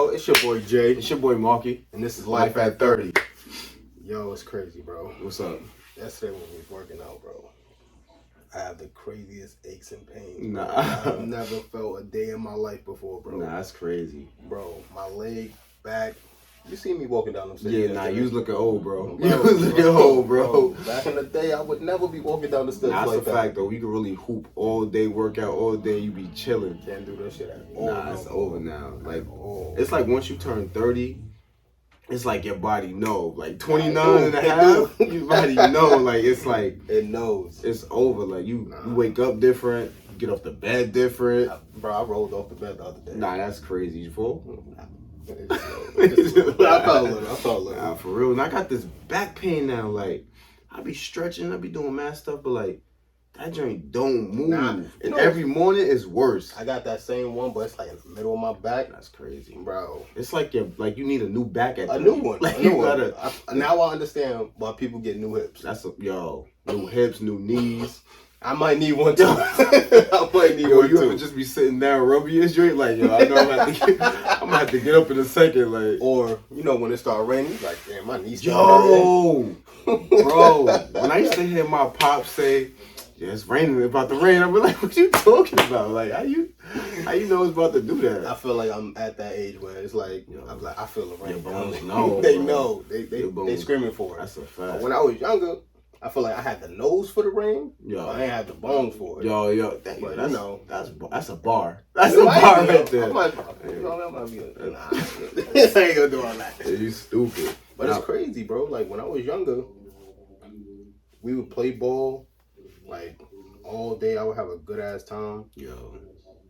Oh, it's your boy Jay. It's your boy Markie. And this is Life at 30. Yo, it's crazy, bro. What's up? Yesterday when we was working out, bro, I have the craziest aches and pains. Nah. I've never felt a day in my life before, bro. Nah, that's crazy. Bro, my leg, back. You see me walking down them stairs. Yeah, nah, you was looking old, bro. Bro, You was looking old, bro. Back in the day, I would never be walking down the stairs Nah, that's like a that. fact, though. You can really hoop all day, work out all day, you be chilling. Can't do that shit at all. Nah, it's over now. Like, all. it's like once you turn 30, it's like your body know. Like 29 and a It half, do. your body know. Like, it's like, It knows. it's over. Like, you wake up different, you get off the bed different. Bro, I rolled off the bed the other day. Nah, that's crazy. You full? I felt a little. Nah, for real. And I got this back pain now. Like, I be stretching, I be doing mad stuff, but like, that joint don't move. Nah, and every morning is worse. I got that same one, but it's like in the middle of my back. That's crazy, bro. It's like you need a new back at a new one. Like, a new you one. gotta. Now I understand why people get new hips. New hips, new knees. I might need one too. I might need one You too. ever just be sitting down rubbing your joint? Like, yo, I know I'm gonna have to get up in a second. Like, or you know when it start raining, like damn, my knees. Yo, bro. When I used to hear my pop say, "Yeah, it's raining, it's about to rain," I'm like, "What you talking about? Like, how you know it's about to do that?" I feel like I'm at that age where it's like I'm like I feel the rain. Your bones know. They bro. know. They screaming for it. That's a fact. But when I was younger, I feel like I had the nose for the rain. Yo, but I ain't had the bones for it. That's a bar. That's a bar right there. I'm like, nah, I ain't gonna do all that. Yeah, you stupid. But it's crazy, bro. Like when I was younger, we would play ball like all day. I would have a good ass time. Yo,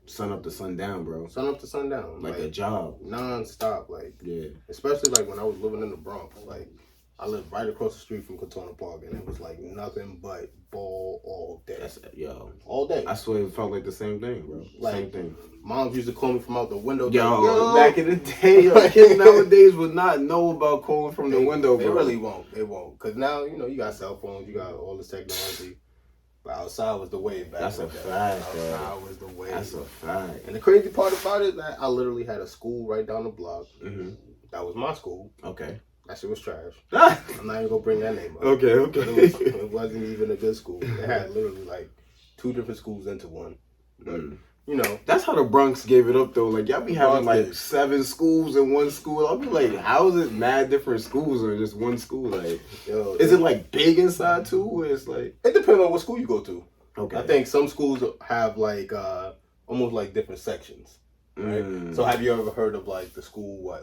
sun up to sundown, bro. Sun up to sundown. Like a job. Non-stop. Like, yeah. Especially like when I was living in the Bronx. Like, I lived right across the street from Katona Park, and it was like nothing but ball all day. All day. I swear it felt like the same thing, bro. Like, same thing. Moms used to call me from out the window. Yo, back in the day, kids nowadays would not know about calling from the window, bro. They really won't. They won't. Because now, you got cell phones, you got all this technology. But outside was the way back. That's a fact, bro. Outside was the way. That's a fact. And the crazy part about it is that I literally had a school right down the block. Mm-hmm. That was my school. Okay. That shit was trash. I'm not even gonna bring that name up. Okay. It wasn't even a good school. They had literally like 2 different schools into one. But, that's how the Bronx gave it up though. Like y'all be having like 7 schools in one school. I'll be like, how is it mad different schools or just one school? Like, is it like big inside too? Or it's like it depends on what school you go to. Okay. I think some schools have like almost like different sections. Right. So have you ever heard of like the school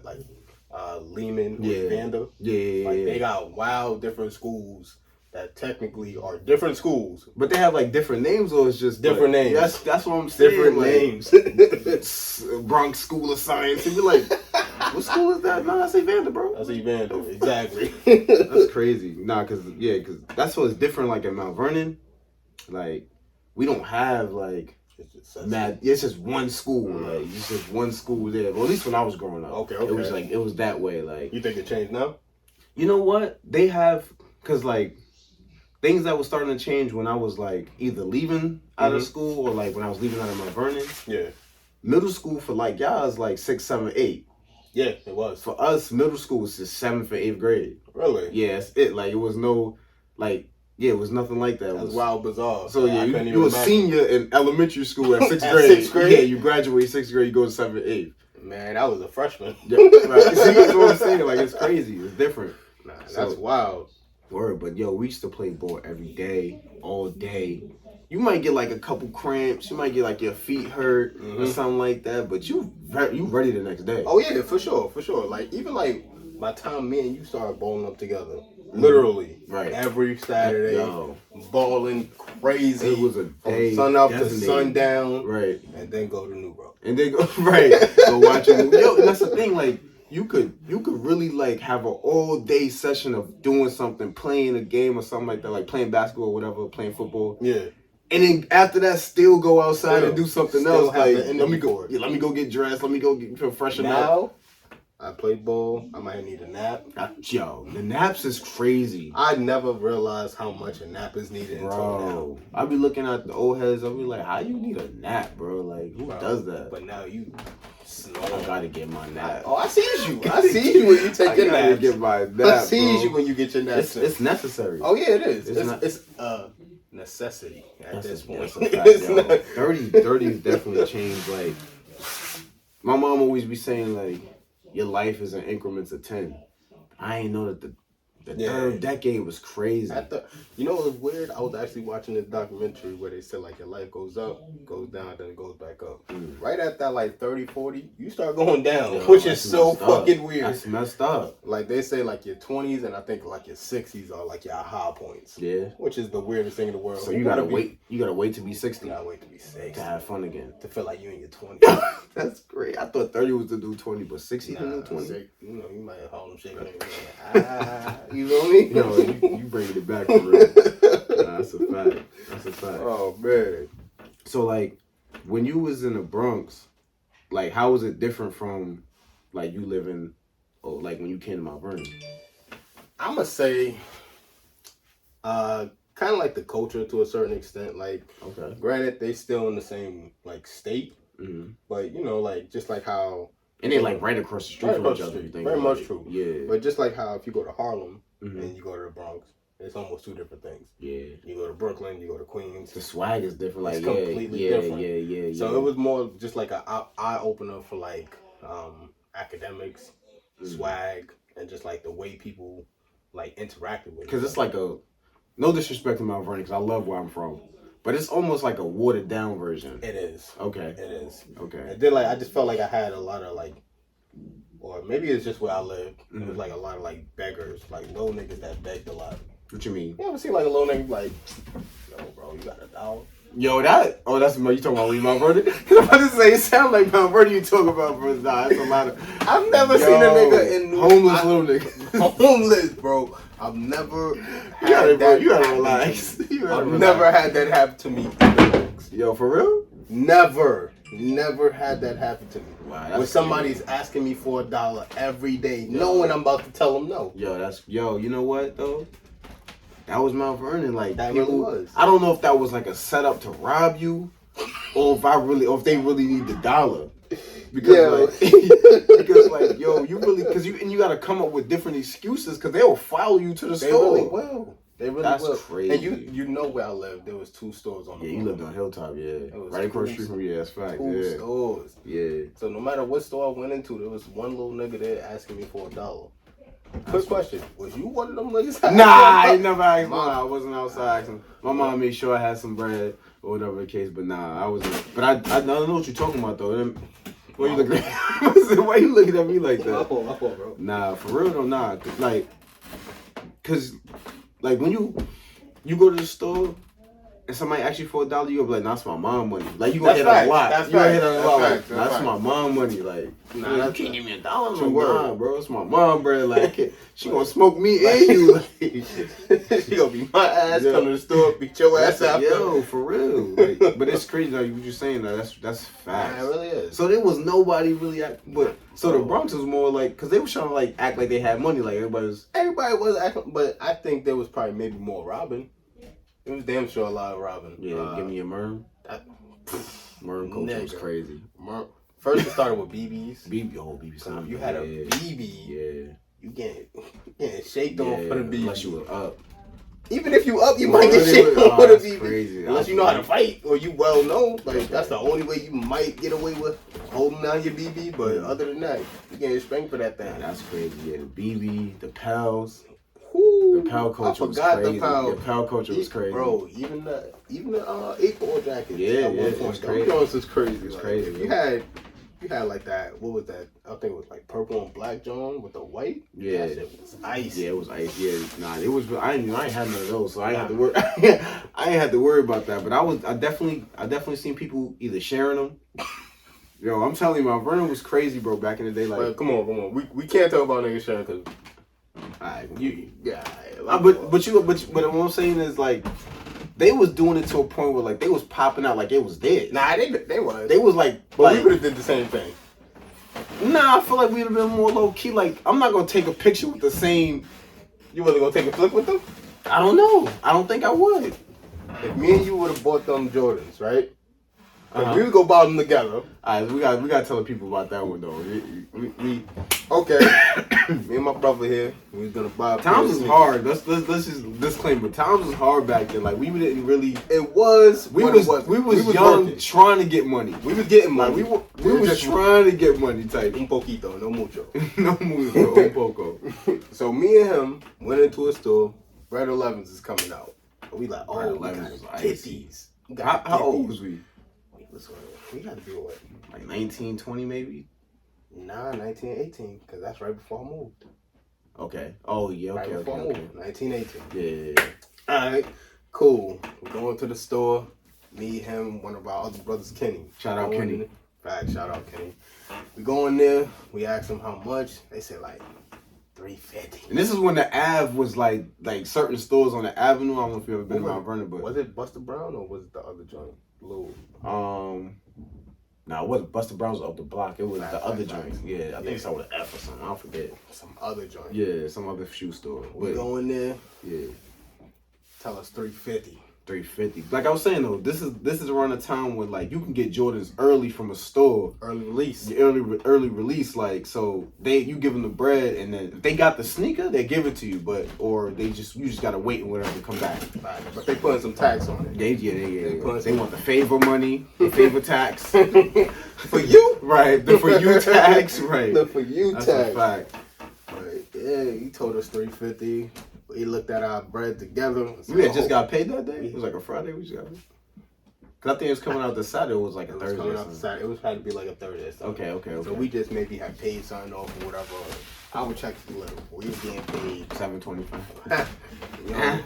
Lehman or Vanda? Yeah. Like they got wild different schools that technically are different schools, but they have like different names, or it's just different names. That's what I'm saying. Different like, names. Bronx School of Science, and you're like, what school is that? No, I say Vanda, bro. I say Vanda, exactly. That's crazy. Nah, cause that's what's different. Like in Mount Vernon, like we don't have like. It's just one school. Like it's just one school there. Well, at least when I was growing up. Okay. It was that way. Like, you think it changed now? You know what? They have, cause like things that was starting to change when I was like either leaving out of school or like when I was leaving out of Mount Vernon. Yeah. Middle school for like y'all is like 6, 7, 8. Yeah, it was. For us, middle school was just 7th or 8th grade. Really? Yeah, that's it. Like it was no like. Yeah, it was nothing like that. That was wild, bizarre. So yeah, you were a senior in elementary school at 6th grade. 6th grade? Yeah, you graduate 6th grade, you go to 7th, 8th. Man, I was a freshman. Yeah, right. See, that's what I'm saying. Like, it's crazy. It's different. Nah, that's wild. Word, but yo, we used to play ball every day, all day. You might get like a couple cramps. You might get like your feet hurt or something like that. But you ready the next day. Oh yeah, for sure. Like even like by the time me and you started balling up together. Literally, right? Every Saturday, balling crazy. It was a day from sun up to sundown, right? And then go to New Bro. And then go go watch a movie. Yo, and that's the thing. Like you could really like have an all day session of doing something, playing a game or something like that, like playing basketball or whatever, playing football. Yeah. And then after that, still go outside and do something else. Like let me go get dressed. Let me go freshen up. I play ball. I might need a nap. Yo, the naps is crazy. I never realized how much a nap is needed until now. I be looking at the old heads. I be like, how you need a nap, bro? Like, who does that? But now I gotta get my nap. I see you. I see you when you take your nap. I gotta get my nap. I see you when you get your nap. It's necessary. Oh yeah, it is. It's necessity at this point. That's a fact, 30 has definitely changed. Like, my mom always be saying, like, your life is in increments of 10. I ain't know that the third decade was crazy. You know what was weird? I was actually watching this documentary where they said, like, your life goes up, goes down, then it goes back up. Right at that, like, 30, 40, you start going down, which is so fucking weird. That's messed up. Like, they say, like, your 20s and I think, like, your 60s are, like, your high points. Yeah. Which is the weirdest thing in the world. So you gotta wait. You gotta wait to be 60. You gotta wait to be 60. To have fun again. To feel like you in your 20s. That's great. I thought 30 was to do 20, but 60 to do 20. You know, you might have Harlem shaking you know what I mean? Yo, you bringing it back for real. That's a fact. That's a fact. Oh, man. So, like, when you was in the Bronx, like, how was it different from, like, you living, like, when you came to Mount Vernon? I'm going to say, kind of like the culture to a certain extent. Like, granted, they still in the same, like, state. Mm-hmm. But, you know, like, just like how... And they, like, right across the street from each other. Very much true. Yeah. But just like how if you go to Harlem and you go to the Bronx, it's almost two different things. Yeah. You go to Brooklyn, you go to Queens. The swag is different. Like, it's completely different. Yeah. So it was more just like an eye-opener for, like, academics, swag, and just, like, the way people, like, interacted with it. Because it's like no disrespect to Mount Vernon, because I love where I'm from. But it's almost like a watered down version. It is. Okay. It is. Okay. And then, like, I just felt like I had a lot of, like, or maybe it's just where I lived. Mm-hmm. It was like a lot of, like, beggars, like little niggas that begged a lot. What you mean? You ever see like a little nigga like, yo, bro, you got $1? Yo, that's you talking about Mount Vernon? I'm about to say, it sounds like Mount Vernon you talking about, bro. Nah, that's a lot of... I've never seen a nigga in... Homeless little nigga. Homeless, bro. I've never had that. You gotta relax. I've never had that happen to me. Yo, for real? Never had that happen to me. Wow, when somebody's asking me for $1 every day, knowing I'm about to tell them no. Yo, you know what though? That was Mount Vernon. Like, that people, really was. I don't know if that was like a setup to rob you, or if they really need the dollar. Because like, yo, you really, you got to come up with different excuses because they will follow you to the store. They really will. That's will. Crazy. And you know where I lived. There was 2 stores on the corner. You lived on Hilltop, right across the street from you. That's fact. 2 stores. Yeah. So no matter what store I went into, there was one little nigga there asking me for $1. Quick question: was you one of them niggas? Nah, I never asked. I wasn't outside asking. My mom made sure I had some bread or whatever the case, but nah, I wasn't. But I don't know what you're talking about though. Why you looking? Why you looking at me like that? My fault, bro. Nah, for real though, nah. Like, cause, like when you go to the store and somebody asks you for $1, you gonna be like, nah, that's my mom money. Like you gonna hit on a lot. You gonna hit on a lot. Like, that's my mom money. Like, nah, you can't give me $1. Nah, bro, it's my mom, bro. Like, she gonna smoke me and you. Like, she gonna beat my ass, come to the store, beat your ass out. Yo, for real. Like, but it's crazy though. What you saying though? That's facts. Yeah, it really is. So there was nobody really so the Bronx was more like, cause they were trying to like act like they had money. Like everybody was acting, but I think there was probably maybe more robbing. It was damn sure a lot of robbing. Yeah, give me a Merm. Merm culture was crazy. First it started with BBs. BB. So if you had a BB, yeah, you getting shaked on for the BB. Unless you were up. Even if you up, you might get shaked on for the BB. Crazy. Unless you know how to fight or you well known. Like that's the only way you might get away with holding down your BB. But other than that, you getting spanked for that thing. Yeah, that's crazy. Yeah, the BB, the pals. The pal culture was crazy. The pal culture was crazy, bro. Even the 8-ball jackets. Yeah, it was crazy. It was crazy. It was crazy. You had like that. What was that? I think it was like purple and black John with the white. Yeah, that shit was ice. Yeah, it was ice. Yeah, nah, it was. I ain't had none of those, so I ain't had to worry. I ain't had to worry about that. But I definitely seen people either sharing them. Yo, I'm telling you, Mount Vernon was crazy, bro. Back in the day, like, well, come on. We can't talk about niggas sharing because. Alright, but what I'm saying is like they was doing it to a point where like they was popping out like it was dead. Nah, they was like, but we would have did the same thing. Nah, I feel like we'd have been more low key. Like I'm not gonna take a picture with the same. You wasn't gonna take a flick with them? I don't know. I don't think I would. If me and you would have bought them Jordans, right? We would go buy them together. Alright, we got to tell the people about that one though. Okay. Me and my brother here, we was gonna buy. Times was hard. Let's just disclaimer. Times was hard back then. Like we didn't really. It was. We was young, working. Trying to get money. We was getting money. Like, we was trying to get money. Type. Un poquito, no mucho. No mucho, un poco. So me and him went into a store. Bread 11s is coming out. We like, Bread we 11s gotta was get these. How old was we? We gotta be what? Like 19, 20 maybe? Nah, 19, 18, because that's right before I moved. Okay. Oh, yeah, okay, right before I moved, 19, 18. Yeah. All right, cool. We're going to the store. Me, him, one of our other brothers, Kenny. Shout out Kenny. Fact, shout out Kenny. We go in there. We ask them how much. They said like $3.50. And this is when the Ave was like certain stores on the Avenue. I don't know if you ever been to Mount Vernon, but was it Buster Brown or was it the other joint? Lou. No, it wasn't Buster Brown's up the block. It was the other joint. Yeah, I think it's with an F or something. I forget. Some other joint. Yeah, some other shoe store. We go in there. Yeah. Tell us $3.50. $3.50. Like I was saying though, this is around a time when like you can get Jordans early from a store. Early release. Early release, like so you give them the bread and then if they got the sneaker, they give it to you, or you just gotta wait and whatever to come back. Right. But they putting some tax on it. They want the favor money, the favor tax. For you? Right. The for you tax, right. The for you That's tax. A fact. Right. Yeah, he told us $3.50. We looked at our bread together. We had just got paid that day? It was like a Friday we just got paid? Because I think it was coming out the Saturday. It was like a Thursday. It was had to be like a Thursday. Okay. So we just maybe had paid something off or whatever. I would check the little. We was getting paid $7.25.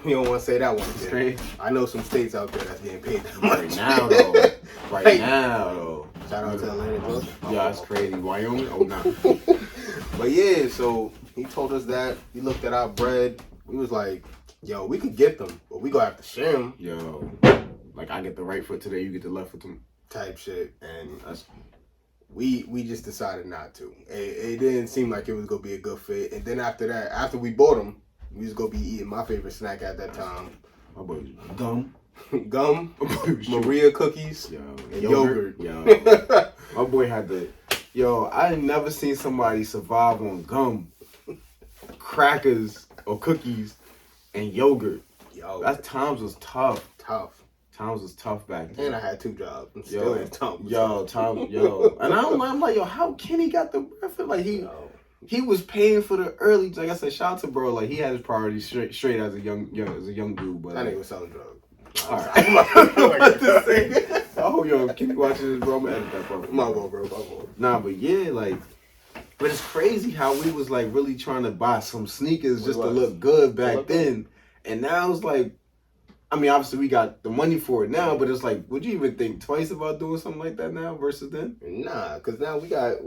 You don't want to say that one. It's crazy. I know some states out there that's getting paid that much. Right now though. Shout out to Atlanta, Georgia. Yeah, that's crazy. Wyoming? Oh no. But yeah, so he told us that. He looked at our bread. We was like, yo, we could get them, but we gonna have to share them. Yo, like I get the right foot today, you get the left foot tomorrow. Type shit. And we just decided not to. It didn't seem like it was gonna be a good fit. And then after that, after we bought them, we was gonna be eating my favorite snack at that time. My boy, gum. Maria cookies, and yogurt. Yo, my boy had I ain't never seen somebody survive on gum, crackers, or cookies, and yogurt. Yo, that times was tough. Times was tough back then. And I had 2 jobs. I'm still in Yo. And I'm like, yo, how Kenny got the breath? Like he was paying for the early. Like I said, shout out to bro. Like he had his priorities straight as a young dude. But that nigga was selling drugs. All right. I'm about to say. Oh, yo, Kenny watching this, bro. I'm gonna edit that, bro. My fault, bro. Nah, but yeah, like. But it's crazy how we was like really trying to buy some sneakers just to look good back then. And now it's like, I mean, obviously we got the money for it now, but it's like, would you even think twice about doing something like that now versus then? Nah, because now we got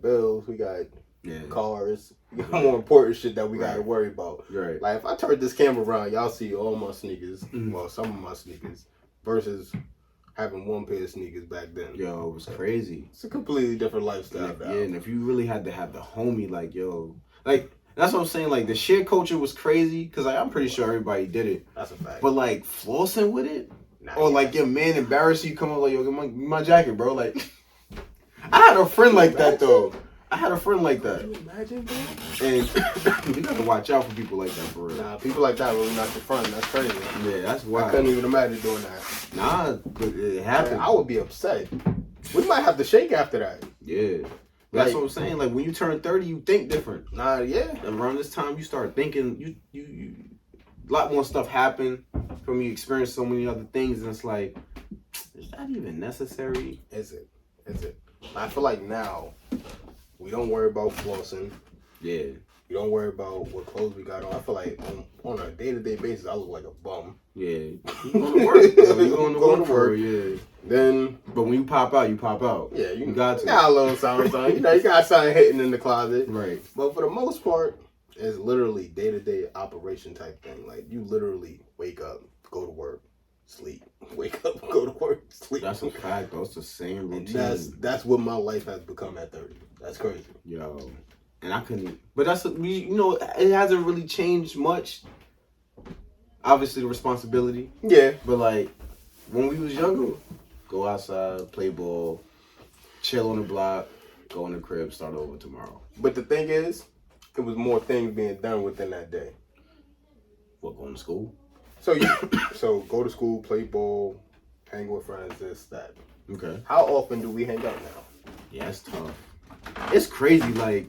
bills, we got cars, we got more important shit that we got to worry about. Right. Like if I turn this camera around, y'all see all my sneakers, well, some of my sneakers, versus having one pair of sneakers back then. Yo, it was crazy. It's a completely different lifestyle. And if you really had to have the homie, like, yo, like, that's what I'm saying. Like, the share culture was crazy because like, I'm pretty sure everybody did it. That's a fact. But, like, flossing with it? Like, your man embarrass you, come up like, yo, get my jacket, bro. Like, I had a friend like that, though. Can you imagine, bro? And you gotta watch out for people like that, for real. Nah, people like that really not your friend. That's crazy. Yeah, that's wild. I couldn't even imagine doing that. Nah, but it happened. I would be upset. We might have to shake after that. Yeah. That's what I'm saying. Like, when you turn 30, you think different. Nah, yeah. Around this time, you start thinking, you a lot more stuff happen from you experience so many other things, and it's like, is that even necessary? Is it? I feel like now, we don't worry about flossing. Yeah. We don't worry about what clothes we got on. I feel like on a day-to-day basis, I look like a bum. Yeah. You going to work. You going to work, yeah. Then, but when you pop out, you pop out. Yeah, you got to. You got a little something. You know, you got something hitting in the closet. Right. But for the most part, it's literally day-to-day operation type thing. Like, you literally wake up, go to work, sleep. Wake up, go to work, sleep. That's a fact, though. It's the same routine. And that's what my life has become at 30. That's crazy. Yo. And I couldn't. But that's, it hasn't really changed much. Obviously, the responsibility. Yeah. But, like, when we was younger, go outside, play ball, chill on the block, go in the crib, start over tomorrow. But the thing is, it was more things being done within that day. What, going to school? So go to school, play ball, hang with friends, this, that. Okay. How often do we hang out now? Yeah, it's tough. It's crazy, like,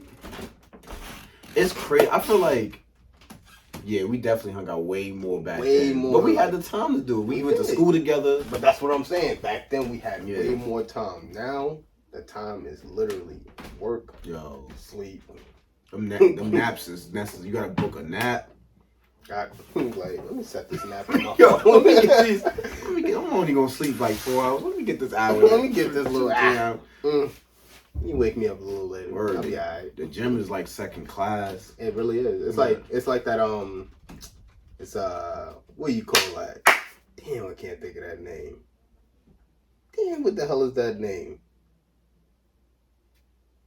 it's crazy. I feel like, yeah, we definitely hung out way more back then. More. But we had the time to do it. We went to school together. But that's what I'm saying. Back then we had way more time. Now, the time is literally work, sleep. Them naps is necessary. You gotta book a nap. Let me set this nap in my phone. I'm only gonna sleep like 4 hours. Let me get this hour. Let me get this little hour. You wake me up a little later. Word. I'll be alright. The gym is like second class. It really is. It's like that. It's what do you call that? Damn, I can't think of that name. Damn, what the hell is that name?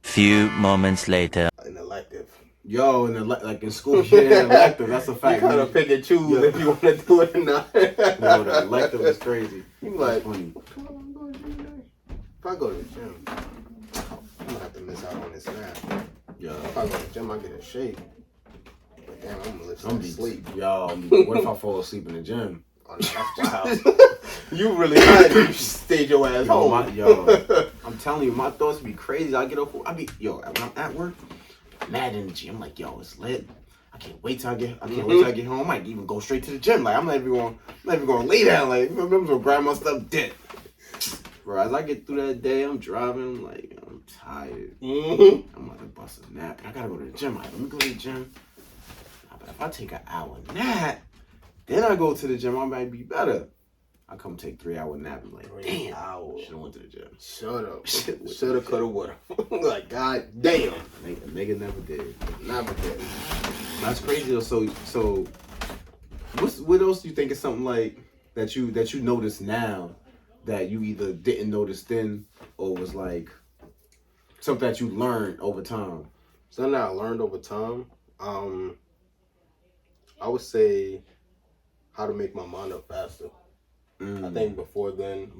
Few moments later. An elective. Yo, like in school, yeah, elective. That's a fact. You kind of pick and choose if you want to do it or not. No, the elective is crazy. You like, funny. If I go to the gym, I'm gonna have to miss out on this nap. Yeah. If I go to the gym, I get a shake. But damn, I'm gonna listen to sleep. Yo, what if I fall asleep in the gym? Oh, no, that's wild. You really had to stay your ass home. I'm telling you, my thoughts be crazy. I get up, when I'm at work, mad energy. I'm like, yo, it's lit. I can't wait till I get home. I might even go straight to the gym. Like, I'm not even going to lay down. Like, I'm gonna grab my stuff dead. Bro, as I get through that day, I'm driving. Like, I'm tired. I'm about to bust a nap. I gotta go to the gym. Like, let me go to the gym. But if I take an hour nap, then I go to the gym, I might be better. I come take 3-hour nap and like, damn, should have went to the gym. Shut up. Shoulda, coulda, woulda. Like, god damn. Nigga never did. Never did. That's crazy though. So what else do you think is something like that you notice now that you either didn't notice then or was like something that you learned over time? Something that I learned over time, I would say how to make my mind up faster. I think before when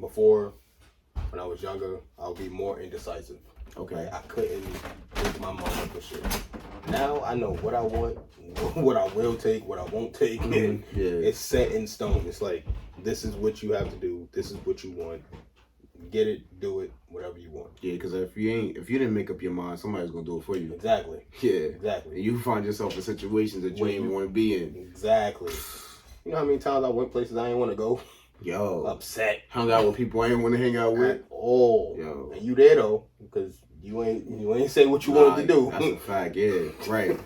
I was younger, I would be more indecisive. Okay. Like, I couldn't make my mind up for shit. Now I know what I want, what I will take, what I won't take, and it's set in stone. It's like, this is what you have to do. This is what you want. Get it, do it, whatever you want. Yeah, because if you didn't make up your mind, somebody's gonna do it for you. Exactly. Yeah. Exactly. And you find yourself in situations that you ain't want to be in. Exactly. You know how many times I went places I didn't want to go? Yo. Upset. Hung out with people I ain't want to hang out with. At all. Yo. And you there though, because you ain't say what you wanted to do. That's a fact, yeah. Right.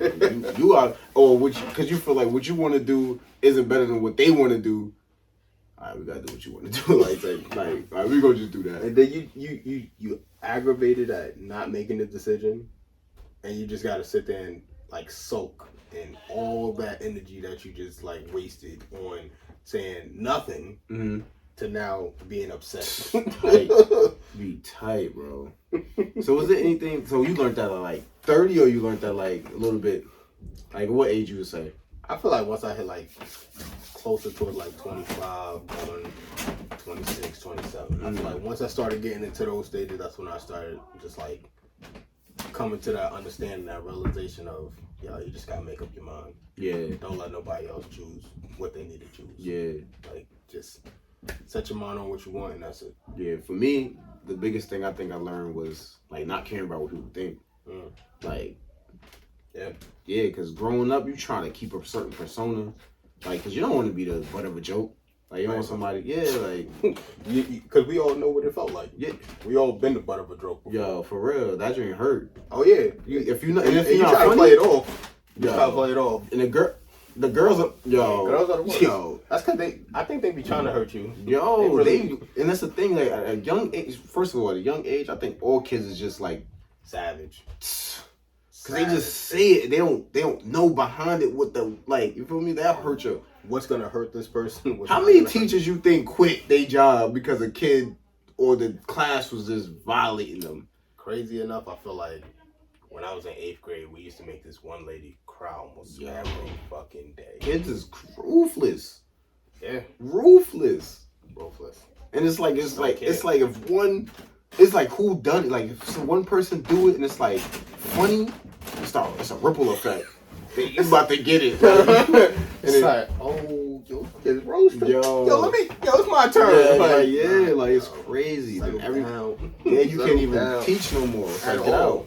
you are, because you feel like what you want to do isn't better than what they want to do. All right, we gotta do what you want to do. Like, all right, we gonna just do that. And then you aggravated at not making the decision, and you just gotta sit there and like soak in all that energy that you just like wasted on saying nothing to now being upset. Be tight, bro. So was there anything? So you learned that at like 30, or you learned that like a little bit? Like what age you would say? I feel like once I hit like closer to like 25, going 26, 27. I feel like once I started getting into those stages, that's when I started just like coming to that understanding, that realization of, yo, you just gotta make up your mind. Yeah. Don't let nobody else choose what they need to choose. Yeah. Like, just set your mind on what you want, and that's it. Yeah. For me, the biggest thing I think I learned was like not caring about what people think. Like, yeah, because growing up, you trying to keep a certain persona, like, because you don't want to be the butt of a joke. Like, you don't want somebody, like... Because we all know what it felt like. Yeah. We all been the butt of a joke before. Yo, for real, that joint hurt. Oh, yeah. If you're not try to play it off. You try to play it off. And the girls are... Yo. Girls are the worst. Yo. That's because I think they be trying to hurt you. Yo, and that's the thing, like, at a young age, first of all, at a young age, I think all kids is just, like... Savage. Because they just say it. They don't know behind it what the, like, you feel me? That'll hurt you. What's going to hurt this person? How many teachers you think quit their job because a kid or the class was just violating them? Crazy enough, I feel like when I was in 8th grade, we used to make this one lady cry almost every fucking day. Kids is ruthless. Yeah. Ruthless. ruthless. And it's like if one, it's like who done it? Like if one person do it and it's like funny, it's a ripple effect. You about to get it. It's like, oh, yo, it's roasted. Yo, it's my turn. Yeah, like it's crazy. Like you can't even teach no more. It's like, get out.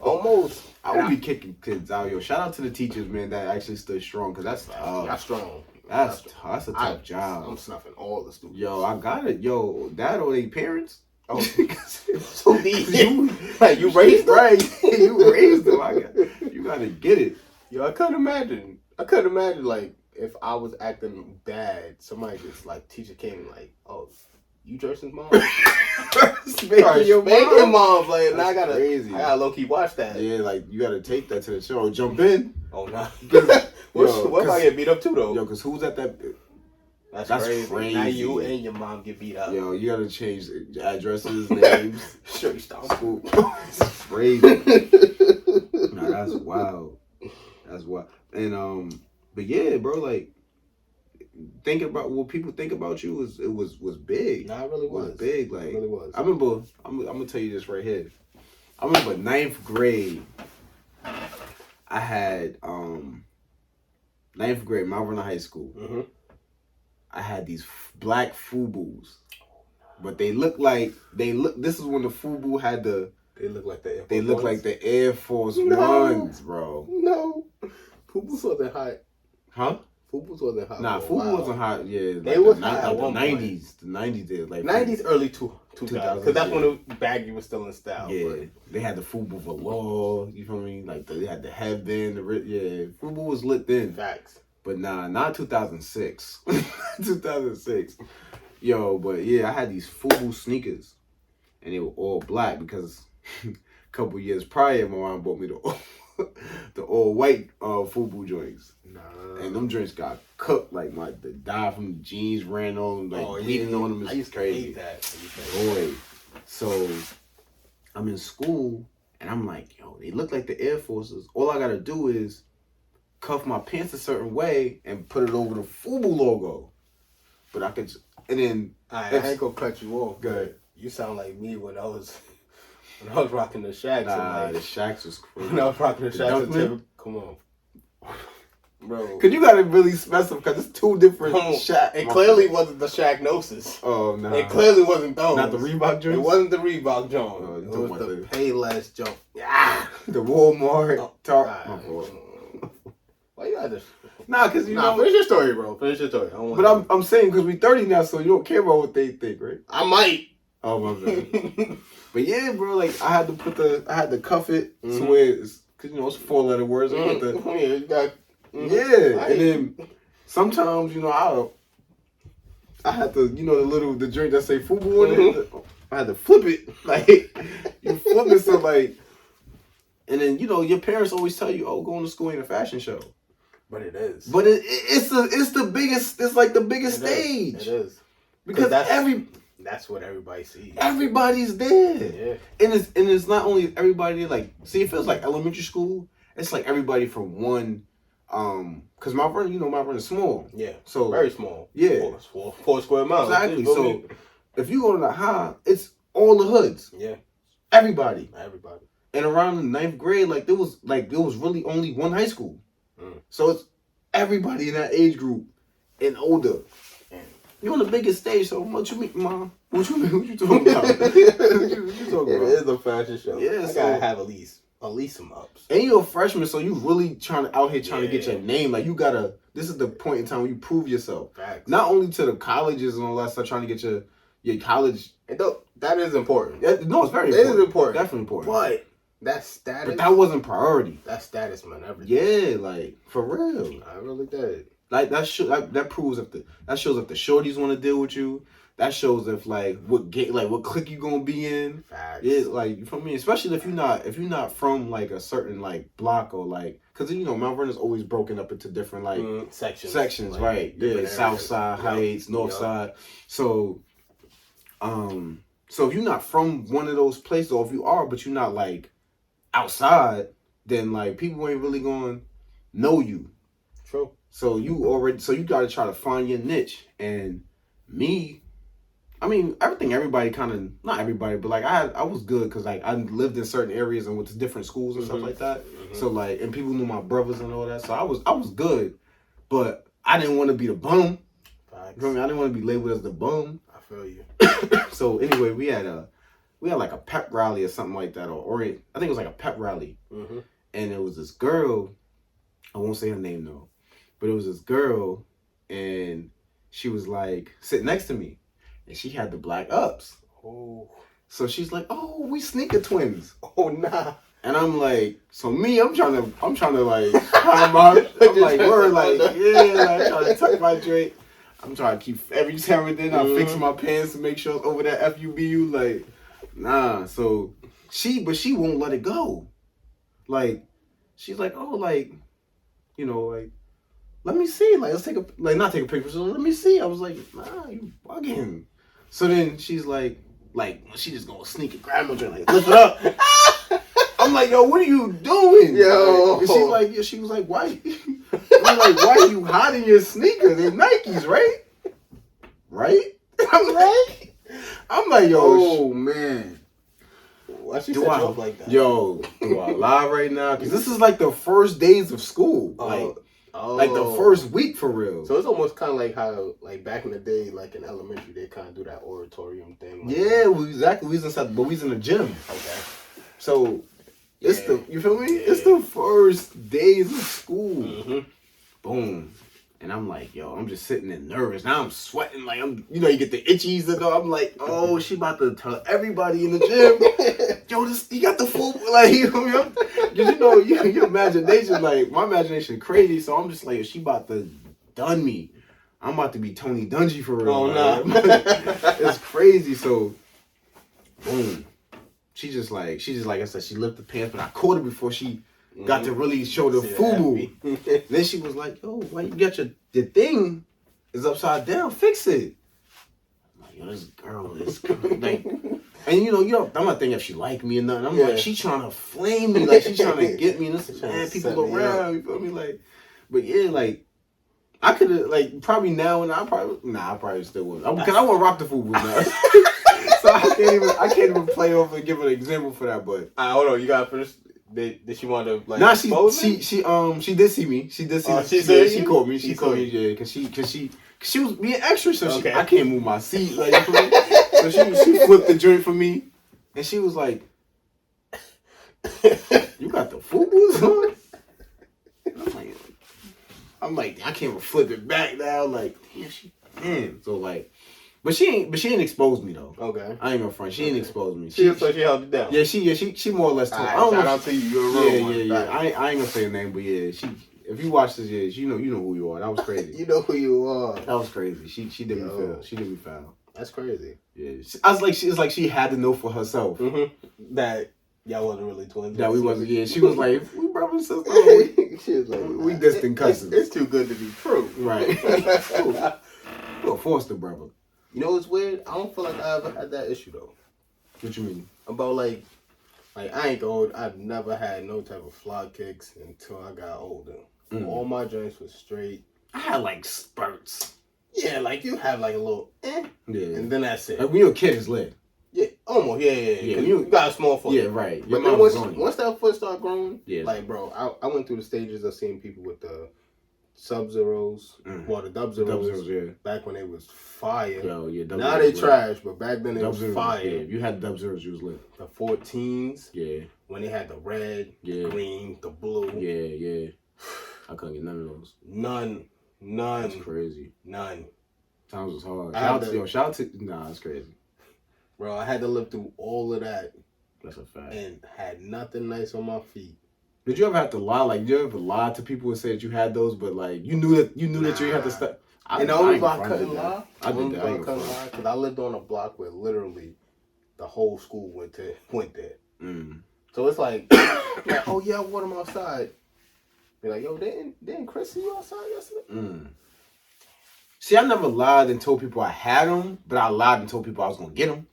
Almost. I would be kicking kids out. Yo, shout out to the teachers, man, that actually stood strong, because that's strong. That's a tough job. I'm snuffing all the students. Yo, I got it. Yo, that or they parents? Oh, so you raised them? Right. You raised them. You gotta get it. Yo, I couldn't imagine like if I was acting bad, somebody just like teacher came like, oh, you Jersen's mom? Spanking your mom. Like, and I gotta low key watch that. Yeah, like you gotta take that to the show. Jump in. Oh no. What if I get beat up too though? Yo, cause who's at that? That's crazy. Now you and your mom get beat up. Yo, you gotta change addresses, names. Sure, you stop. It's crazy. Nah, that's wild. That's wild. And but yeah, bro, like thinking about what people think about you was big. Nah, it really was. It was big. Like it really was. I remember. I'm gonna tell you this right here. I remember 9th grade. I had 9th grade, Mount Vernon High School. Mm-hmm. I had these black FUBUs, but they look. This is when the FUBU had the. They look like the Air Force. They look like the Air Force Ones, bro. No, FUBUs wasn't hot. Huh? FUBUs wasn't hot. Nah, FUBU wasn't hot. Yeah, they was hot at the one 90s. The 90s did like 90s, early 2000s, because that's when the baggy was still in style. Yeah, but they had the FUBU velour. You feel me? Like they had the headband. FUBU was lit then. Facts. But nah, not 2006. 2006. Yo, but yeah, I had these FUBU sneakers, and they were all black because a couple years prior, my mom bought me the all white FUBU joints. Nah. And them joints got cooked. Like the dye from the jeans ran on them, like bleeding on them. I used to hate that. Boy, so I'm in school and I'm like, yo, they look like the Air Forces. All I gotta do is cuff my pants a certain way and put it over the FUBU logo. But I could, and then I ain't gonna cut you off. Good. You sound like me when I was rocking the Shacks. Nah, the Shacks was crazy. When I was rocking the Shacks, come on, bro. Cause you gotta really specify because it's two different Shacks. It clearly wasn't the Shacknosis. Oh no, it clearly wasn't those. Not the Reebok joint. It wasn't the Reebok joint. It was the Payless joint. Yeah, the Walmart. Why you had this? Nah, cause you know. Finish your story, bro. Finish your story. But I'm saying because we 30 now, so you don't care about what they think, right? I might. Oh my god. But yeah, bro, like I had to cuff it to where it's, cause you know it's 4-letter words. Yeah, you got. Yeah, and then sometimes I had to the drink that say FUBU on it. I had to flip it like you flip it so like, and then your parents always tell you, oh, going to school ain't a fashion show. But it is. But it's the biggest. It's like the biggest stage. It is because that's what everybody sees. Everybody's there. Yeah. And it's not only everybody like. See, it feels like elementary school. It's like everybody from one. Cause Mount Vernon is small. Yeah. So very small. Yeah. 4 square miles. Exactly. So if you go to the high, it's all the hoods. Yeah. Everybody. And around the 9th grade, there was really only one high school. So it's everybody in that age group and older. You're on the biggest stage, so what you mean, Mom? What you talking about? What you talking about? It is a fashion show. Yeah, I gotta have at least some ups. And you're a freshman, so you really out here trying to get your name. Like you gotta. This is the point in time where you prove yourself. Facts. Not only to the colleges and all that stuff, trying to get your college. And that is important. No, it's very important. It is important. Definitely important. But that status. But that wasn't priority. That status meant everything. Yeah, like for real. I really did. Like that proves that shows if the shorties want to deal with you. That shows if what clique you gonna be in. Facts. Yeah, like you feel me? Especially if you're not from like a certain block or because Mount Vernon is always broken up into different sections, right? Yeah, South Side, Heights, North Side. So, so if you're not from one of those places, or if you are, but you're not outside, then people ain't really gonna know you. True. So you got to try to find your niche, and Me, I mean, everybody kind of, not everybody, but like I was good because like I lived in certain areas and went to different schools and stuff like that. So like, and people knew my brothers and all that. So I was good, but I didn't want to be the bum. You know what I mean? I didn't want to be labeled as the bum. I feel you. So anyway, we had like a pep rally or something like that, or I think it was like a pep rally, and it was this girl. I won't say her name though, but it was this girl, and she was like sitting next to me, and she had the black ups. Oh. So she's like, "Oh, we sneaker twins." Oh nah. And I'm like, so me, I'm trying to like, I'm like, word, like, yeah, like, I'm trying to tuck my drink. I'm trying to keep every time and then I'm fixing my pants to make sure it's over that FUBU. Like, nah. So she won't let it go. Like, she's like, oh, like, you know, like, let me see. Like, let's not take a picture. So let me see. I was like, nah, you bugging. So then she's like, she just gonna sneak and grab my drink, like, lift it up. I'm like, yo, what are you doing? Yo. And she was like, why? I'm like, why are you hiding your sneakers? They're Nikes, right? Right? I'm like, yo. Oh, man. Why she set you up like that? Yo, do I lie right now? Because this is like the first days of school. Like the first week for real. So it's almost kind of like how, like back in the day, like in elementary, they kind of do that oratorium thing. Like yeah, exactly. We was in the gym. Okay. So it's you feel me? Yeah. It's the first days of school. Boom. And I'm like, yo, I'm just sitting there nervous. Now I'm sweating. Like, you get the itchies and all. I'm like, oh, she about to tell everybody in the gym, yo, you got the full, like, you know what I mean? Your imagination, like, my imagination crazy. So I'm just like, she about to done me. I'm about to be Tony Dungy for real. Oh, no. It's crazy. So, boom. She just like I said, she lifted the pants, but I caught her before she got to really show the FUBU. Then she was like, yo, why you got the thing is upside down, fix it. I'm like, yo, this girl is like, and I'm not thinking if she like me or nothing. I'm like, she trying to flame me, like she's trying to get me, and this man, people around, you feel me? Like, but yeah, like, I could have, like, probably now, and I probably still wouldn't. Because I want to rock the FUBU now. So I can't even play over and give an example for that, but. Hold on, you gotta finish. Did she want to like? Nah, she did see me. She did see me. She caught me. She caught me. Yeah, because she was being extra, so I can't move my seat. Like, so she flipped the joint for me, and she was like, "You got the FUBUs on?" I'm like, I can't even flip it back now. Like, damn. So like. But she ain't exposed me though. Okay. I ain't gonna front. She ain't exposed me. She held it down. Yeah, she more or less told me. I don't know. Shout out to you. You're a real one. Yeah. I ain't gonna say her name, but yeah, if you watch this, yeah, you know who you are. That was crazy. You know who you are. That was crazy. She did me feel. She did me foul. That's crazy. Yeah. I was like she had to know for herself. That y'all wasn't really twins. That we wasn't. Yeah. She was like, we brother and sister. She was like, we distant cousins. It's too good to be true. Right. Well, Foster brother. You know what's weird? I don't feel like I ever had that issue though. What you mean? About like I ain't old. I've never had no type of fly kicks until I got older. All my joints was straight. I had like spurts. Yeah, like you have like a little yeah, and then that's it. Like when you're a kid, it's lit. Yeah, almost. Yeah. You got a small foot. Yeah, right. But then once that foot started growing, like bro, I went through the stages of seeing people with the Sub-Zeros, well the Dub-Zeros, back when they was fire. Yo, yeah, now they trash, but back then they was fire. Yeah, if you had Dub-Zeros, you was lit. The 14s, yeah, when they had the red, green, the blue. Yeah. I couldn't get none of those. None. That's crazy. None. Times was hard. Shout out to nah, that's crazy. Bro, I had to live through all of that. That's a fact. And had nothing nice on my feet. Did you ever have to lie? Like, did you ever lie to people and say that you had those, but like you knew that you had to stop? You know why I couldn't lie? I did that. I couldn't lie because I lived on a block where literally the whole school went there. So it's like, oh yeah, I wore them outside. Be like, yo, didn't Chris see you outside yesterday? See, I never lied and told people I had them, but I lied and told people I was gonna get them.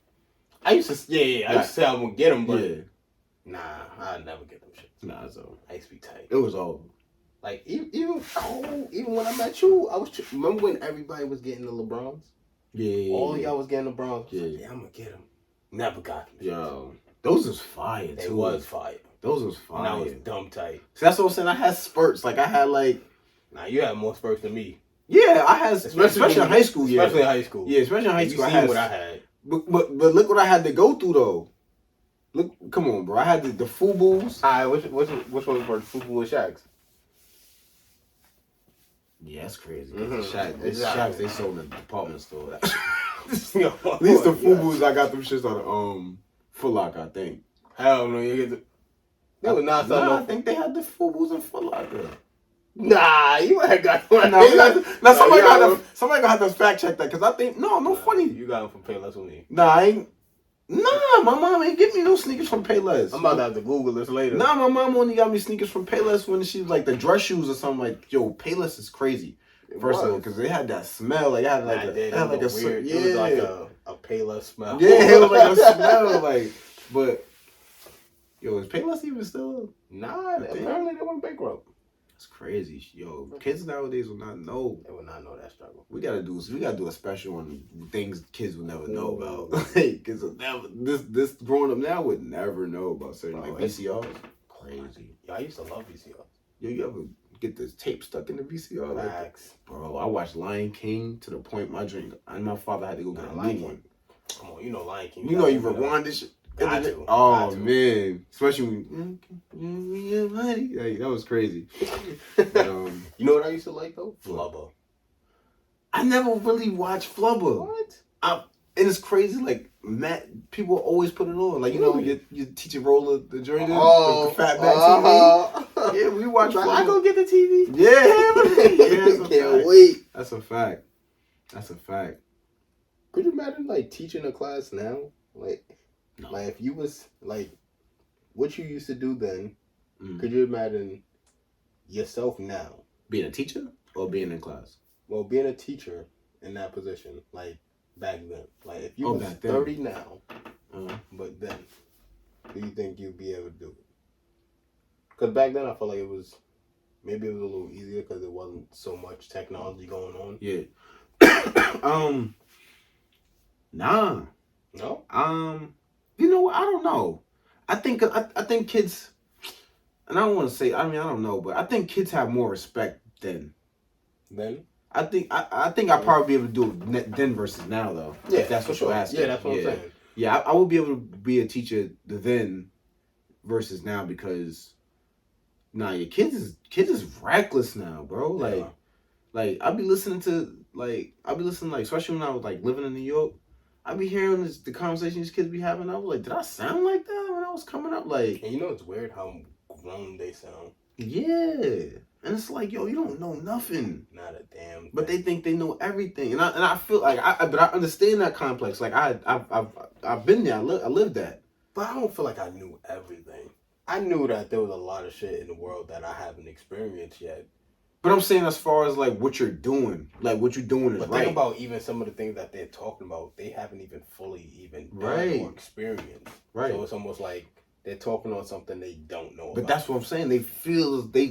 I used to say I was gonna get them, but nah, I'd never get them shit. Nah, so I used to be tight. It was over. Like even when I met you, remember when everybody was getting the LeBrons? Yeah. All y'all was getting LeBron. Yeah. Like, I'm gonna get him. Never got him. Yo, those was fire too. It was fire. Those was fire. And I was dumb tight. So that's what I'm saying. I had spurts. Like I had like. Nah, you had more spurts than me. Yeah, I had especially in high school. Yeah, especially in high school. Yeah, especially in high school. You seen what I had. But look what I had to go through though. Look, come on, bro. I had the FUBUs. Alright, which one was first? FUBU or Shaqs? Yeah, that's crazy. Mm-hmm. Shaqs, they sold in the department store. At least the FUBUs, I got them shits on Foot Locker, I think. Hell no, you get the. They was not selling. I think they had the FUBUs in Foot Locker. Nah, you had got one. Now somebody gonna have to fact check that because I think no funny. You got them from Payless with me. Nah, I ain't. Nah, my mom ain't give me no sneakers from Payless. I'm about to have to Google this later. Nah, my mom only got me sneakers from Payless when she was like the dress shoes or something. Like, yo, Payless is crazy. First of all, because they had that smell. Like, it had like it was like a Payless smell. Yeah, it was like a smell. Like, but yo, is Payless even still? Nah, apparently they went bankrupt. That's crazy, yo. Kids nowadays will not know. They will not know that struggle. We gotta do a special on things kids will never know about. Like, kids will never. This growing up now would never know about certain like VCRs. Crazy. Yo, I used to love VCRs. Yo, you ever get this tape stuck in the VCR? Facts. Like, bro, I watched Lion King to the point my father had to go get a new one. Come on, you know Lion King. You know you rewind this shit. Oh man, especially when like, that was crazy. But, you know what I used to like though? Flubber. I never really watched Flubber. What? And it's crazy. Like people always put it on. Like you know, your teacher roller the joint in the fat back TV. Yeah, we watch. I go get the TV. Yeah, can't wait. That's a fact. Could you imagine like teaching a class now? Like if you was like what you used to do then, could you imagine yourself now? Being a teacher or being in class? Well, being a teacher in that position, like back then. Like if you was 30 now, but then, do you think you'd be able to do it? Because back then I felt like it was a little easier because there wasn't so much technology going on. Yeah. Nah. No? You know what? I don't know. I think kids, and I don't want to say. I mean, I don't know, but I think kids have more respect then. Then? I think I'd probably be able to do it then versus now though. Yeah, if that's what you're asking. Yeah, that's what I'm saying. Yeah, I would be able to be a teacher then versus now because your kids is reckless now, bro. Like I be listening especially when I was like living in New York. I be hearing the conversations these kids be having. I was like, did I sound like that when I was coming up? Like, and you know it's weird how grown they sound. Yeah, and it's like, yo, you don't know nothing. Not a damn thing. But they think they know everything, and I feel like but I understand that complex. Like I've been there. I lived that. But I don't feel like I knew everything. I knew that there was a lot of shit in the world that I haven't experienced yet. But I'm saying as far as like what you're doing, like what you're doing is right. But think about even some of the things that they're talking about, they haven't even fully done or experienced. Right. So it's almost like they're talking on something they don't know. But that's what I'm saying. They feel they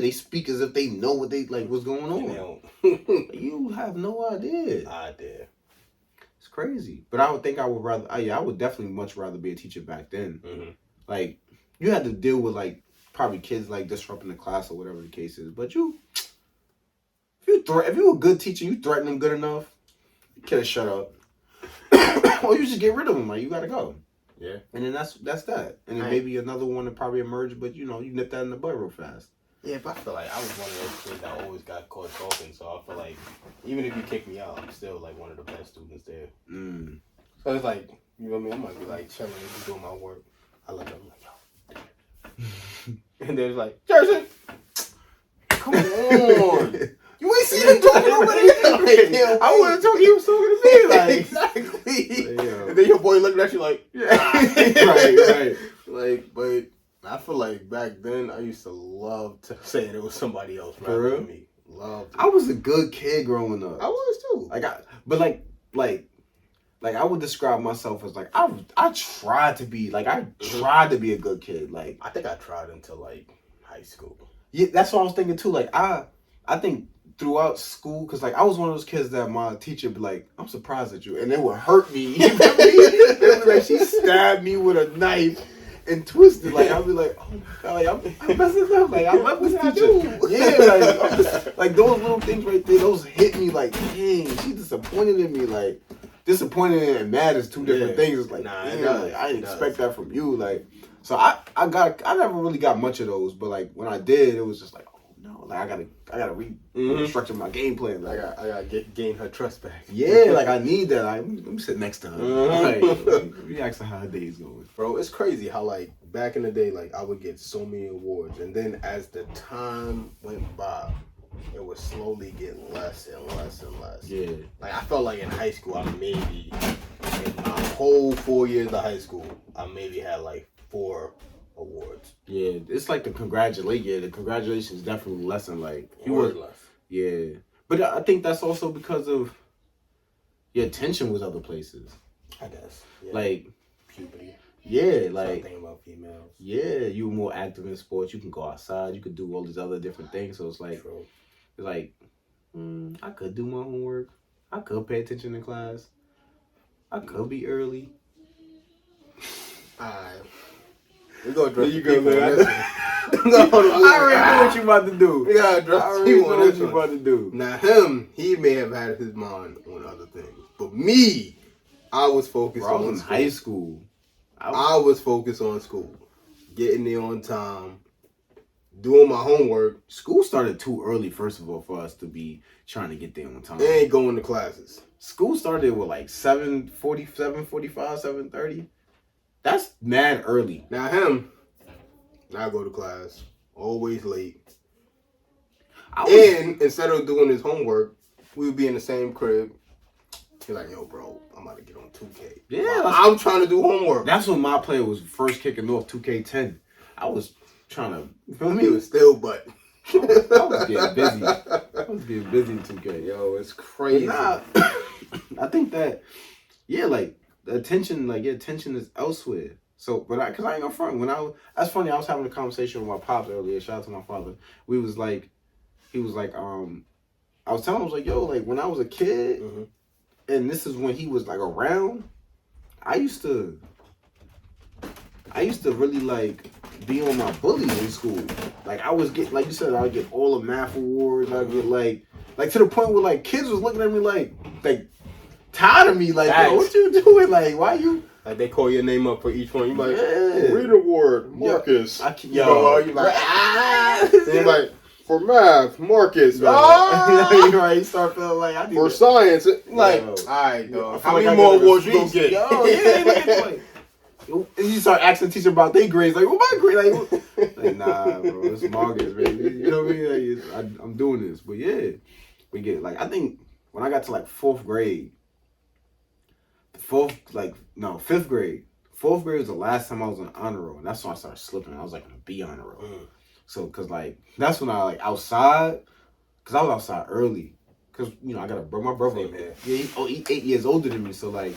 speak as if they know what what's going on. You have no idea. It's crazy. But I would think I would definitely much rather be a teacher back then. Mm-hmm. Like you had to deal with probably kids disrupting the class or whatever the case is. But if you a good teacher, you threaten them good enough, you can't shut up. Or you just get rid of them. Like you gotta go. Yeah. And then that's that. And then maybe another one that probably emerge, but you nip that in the bud real fast. Yeah, but I feel like I was one of those kids that always got caught talking. So I feel like even if you kick me out, I'm still one of the best students there. So it's like, you know what I mean? I might be chilling and doing my work. I look at them yo. And they're like, Jersey, come on. You ain't seen him talking over there. I would have told you he was talking to me. Exactly. Yeah. And then your boy looking at you right. But I feel like back then I used to love to say it was somebody else rather than me. Loved it. I was a good kid growing up. I was too. I would describe myself as I tried to be a good kid. I think I tried until high school. Yeah, that's what I was thinking too. I think throughout school, because like I was one of those kids that my teacher would be like, I'm surprised at you, and it would hurt me. You feel me? It was like she stabbed me with a knife and twisted. Like I'd be like, oh my god, like, I'm messing up. Like I love this teacher. Yeah, like those little things right there, those hit me like, dang, she disappointed in me. Like disappointed and mad is two different things. It's like, damn, like, I didn't expect that from you. Like, so I never really got much of those, but like when I did, it was just like, no, like I gotta restructure my game plan. Like I gotta gain her trust back. Yeah, like I need that. Like, let me sit next to her. Like, let me ask her how her day's going. Bro, it's crazy how like back in the day, like I would get so many awards, and then as the time went by, it would slowly get less and less and less. Yeah. Like I felt like in high school, I maybe in my whole 4 years of high school, I maybe had like 4 awards. Yeah, it's like the congratulations definitely lessened. Like you were less. Yeah, but I think that's also because of your attention was other places. I guess. Yeah. Like puberty. Yeah, like something about females. Yeah, you were more active in sports. You can go outside. You could do all these other different things. So it's like, True. It's like, I could do my homework. I could pay attention in class. I could be early. Alright. We're going to address you go, man. No, I already know what you about to do. We got to address you on what you about to do. Now, he may have had his mind on other things. But me, I was focused on in high school. I was focused on school. Getting there on time. Doing my homework. School started too early, first of all, for us to be trying to get there on time. They ain't going to classes. School started with like 7:40, 7:45, 7:30. That's mad early. Now I go to class, always late. And instead of doing his homework, we would be in the same crib. He's like, yo, bro, I'm about to get on 2K. Yeah. I'm trying to do homework. That's when my play was first kicking off 2K10. I was trying to, you feel me? It was still, but I was getting busy. I was getting busy in 2K. Yo, it's crazy. Nah, I think that, yeah, like, the attention, like, your attention is elsewhere. So, but because I ain't gonna front. That's funny, I was having a conversation with my pops earlier. Shout out to my father. He was like, I was telling him, I was like, yo, like, when I was a kid, and this is when he was, like, around, I used to really, like, be on my bullies in school. Like, I was getting, like you said, I would get all the math awards. I get, like, to the point where, like, kids was looking at me like, tired of me. Like, yo, what you doing? Like, why you? Like, they call your name up for each one. You like, yeah. Read award, Marcus. You like, Then like, for math, Marcus. You're right. You start feeling like I need for science. Like, all right, dog. How many more awards you gonna get? Yo, yeah, and you start asking the teacher about their grades. Like, what my grade? Like, nah, bro, it's Marcus, baby. You know what I mean? Like, I'm doing this. But yeah, we get, like, I think when I got to, like, 4th grade, 5th grade. 4th grade was the last time I was on honor roll, and that's when I started slipping. I was like on a B honor roll. So, cause like that's when I like outside, cause I was outside early, cause you know I got a my brother. Yeah, he's 8 years older than me. So like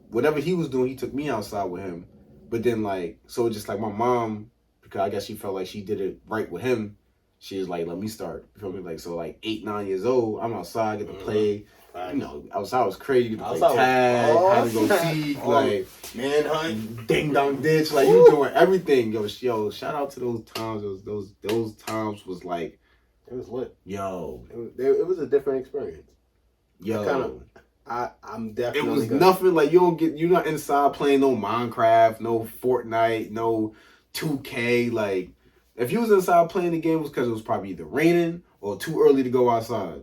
whatever he was doing, he took me outside with him. But then like so just like my mom, because I guess she felt like she did it right with him. She was like, let me start. You feel me? Like so like 8, 9 years old, I'm outside, get to play. You know, outside was crazy. You get to play tag, how to go seek, like manhunt, ding dong ditch, like you doing everything. Yo, shout out to those times. Those times was like, it was lit. Yo, it was a different experience. Yo, I'm definitely. It was nothing like you're not inside playing no Minecraft, no Fortnite, no 2K. Like if you was inside playing the game, it was because it was probably either raining or too early to go outside.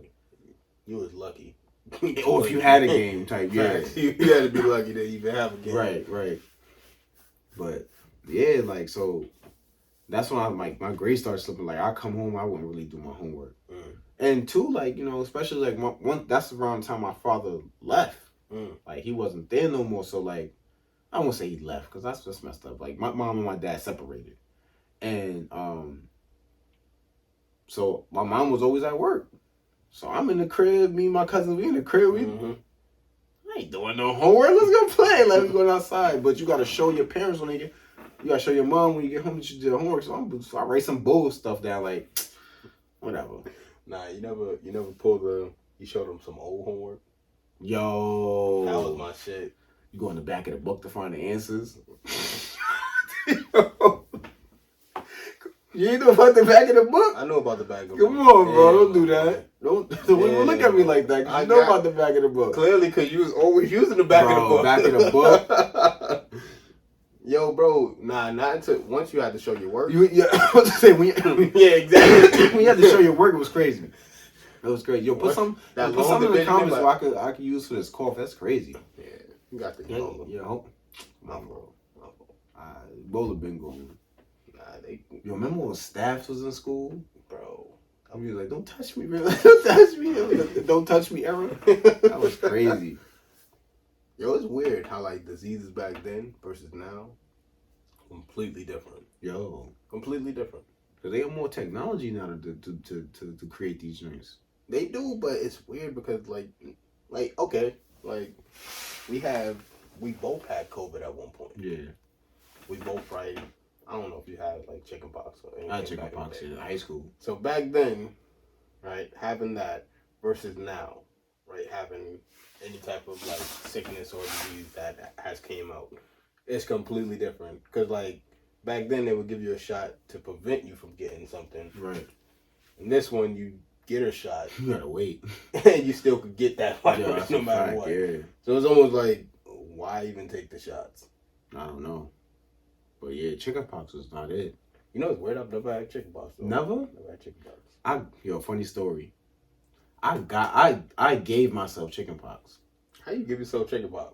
You was lucky. Or if you had a game type, yeah. You had to be lucky to even have a game. Right. But yeah, like so that's when I like my grades started slipping. Like I come home, I wouldn't really do my homework. And two, like, you know, especially like that's around the time my father left. Like he wasn't there no more. So like I won't say he left because that's just messed up. Like my mom and my dad separated. And so my mom was always at work. So I'm in the crib, me and my cousin, we in the crib. I ain't doing no homework. Let's go play. Let me go outside. But you gotta show your parents when they get. You gotta show your mom when you get home that you did homework. So I write some bull stuff down. Like, you know, I was like, yo, I got to do my homework. So I'm doing this. But yeah, we get like I think when I got to like 4th grade, 5th grade, Whatever. Nah, you never pulled you showed them some old homework. Yo. That was my shit. You go in the back of the book to find the answers. You ain't know about the back of the book? I know about the back of the book. Come on, bro. Don't do that. Don't look at me like that. Cause you know about the back of the book. Clearly, because you was always using the back of the book. Back of the book. Yo, bro. Nah, not until once you had to show your work. Yeah, I was to say, yeah, exactly. When you had to show your work, it was crazy. It was crazy. Yo, put some in the comments so I could use for this cough. That's crazy. Yeah, you got the my bro. Bowler bingo. Yo, remember when Staffs was in school? Bro. I was like, don't touch me, bro. Don't touch me. Don't touch me, Aaron. That was crazy. Yo, it's weird how, like, diseases back then versus now, completely different. Yo. Completely different. Because they have more technology now to create these drinks. They do, but it's weird because, like, okay, like, we both had COVID at one point. Yeah. We both probably... I don't know if you had like chickenpox or anything. I had chickenpox in high school. So back then, right, having that versus now, right, having any type of like sickness or disease that has came out, it's completely different. Because like back then they would give you a shot to prevent you from getting something. Right. And this one you get a shot. You gotta wait. And you still could get that virus no matter what. Yeah. So it's almost like, why even take the shots? I don't know. But yeah, chickenpox was not it. You know, it's weird. I've never had chickenpox. Never? Never had chickenpox. Funny story. I gave myself chickenpox. How you give yourself chickenpox?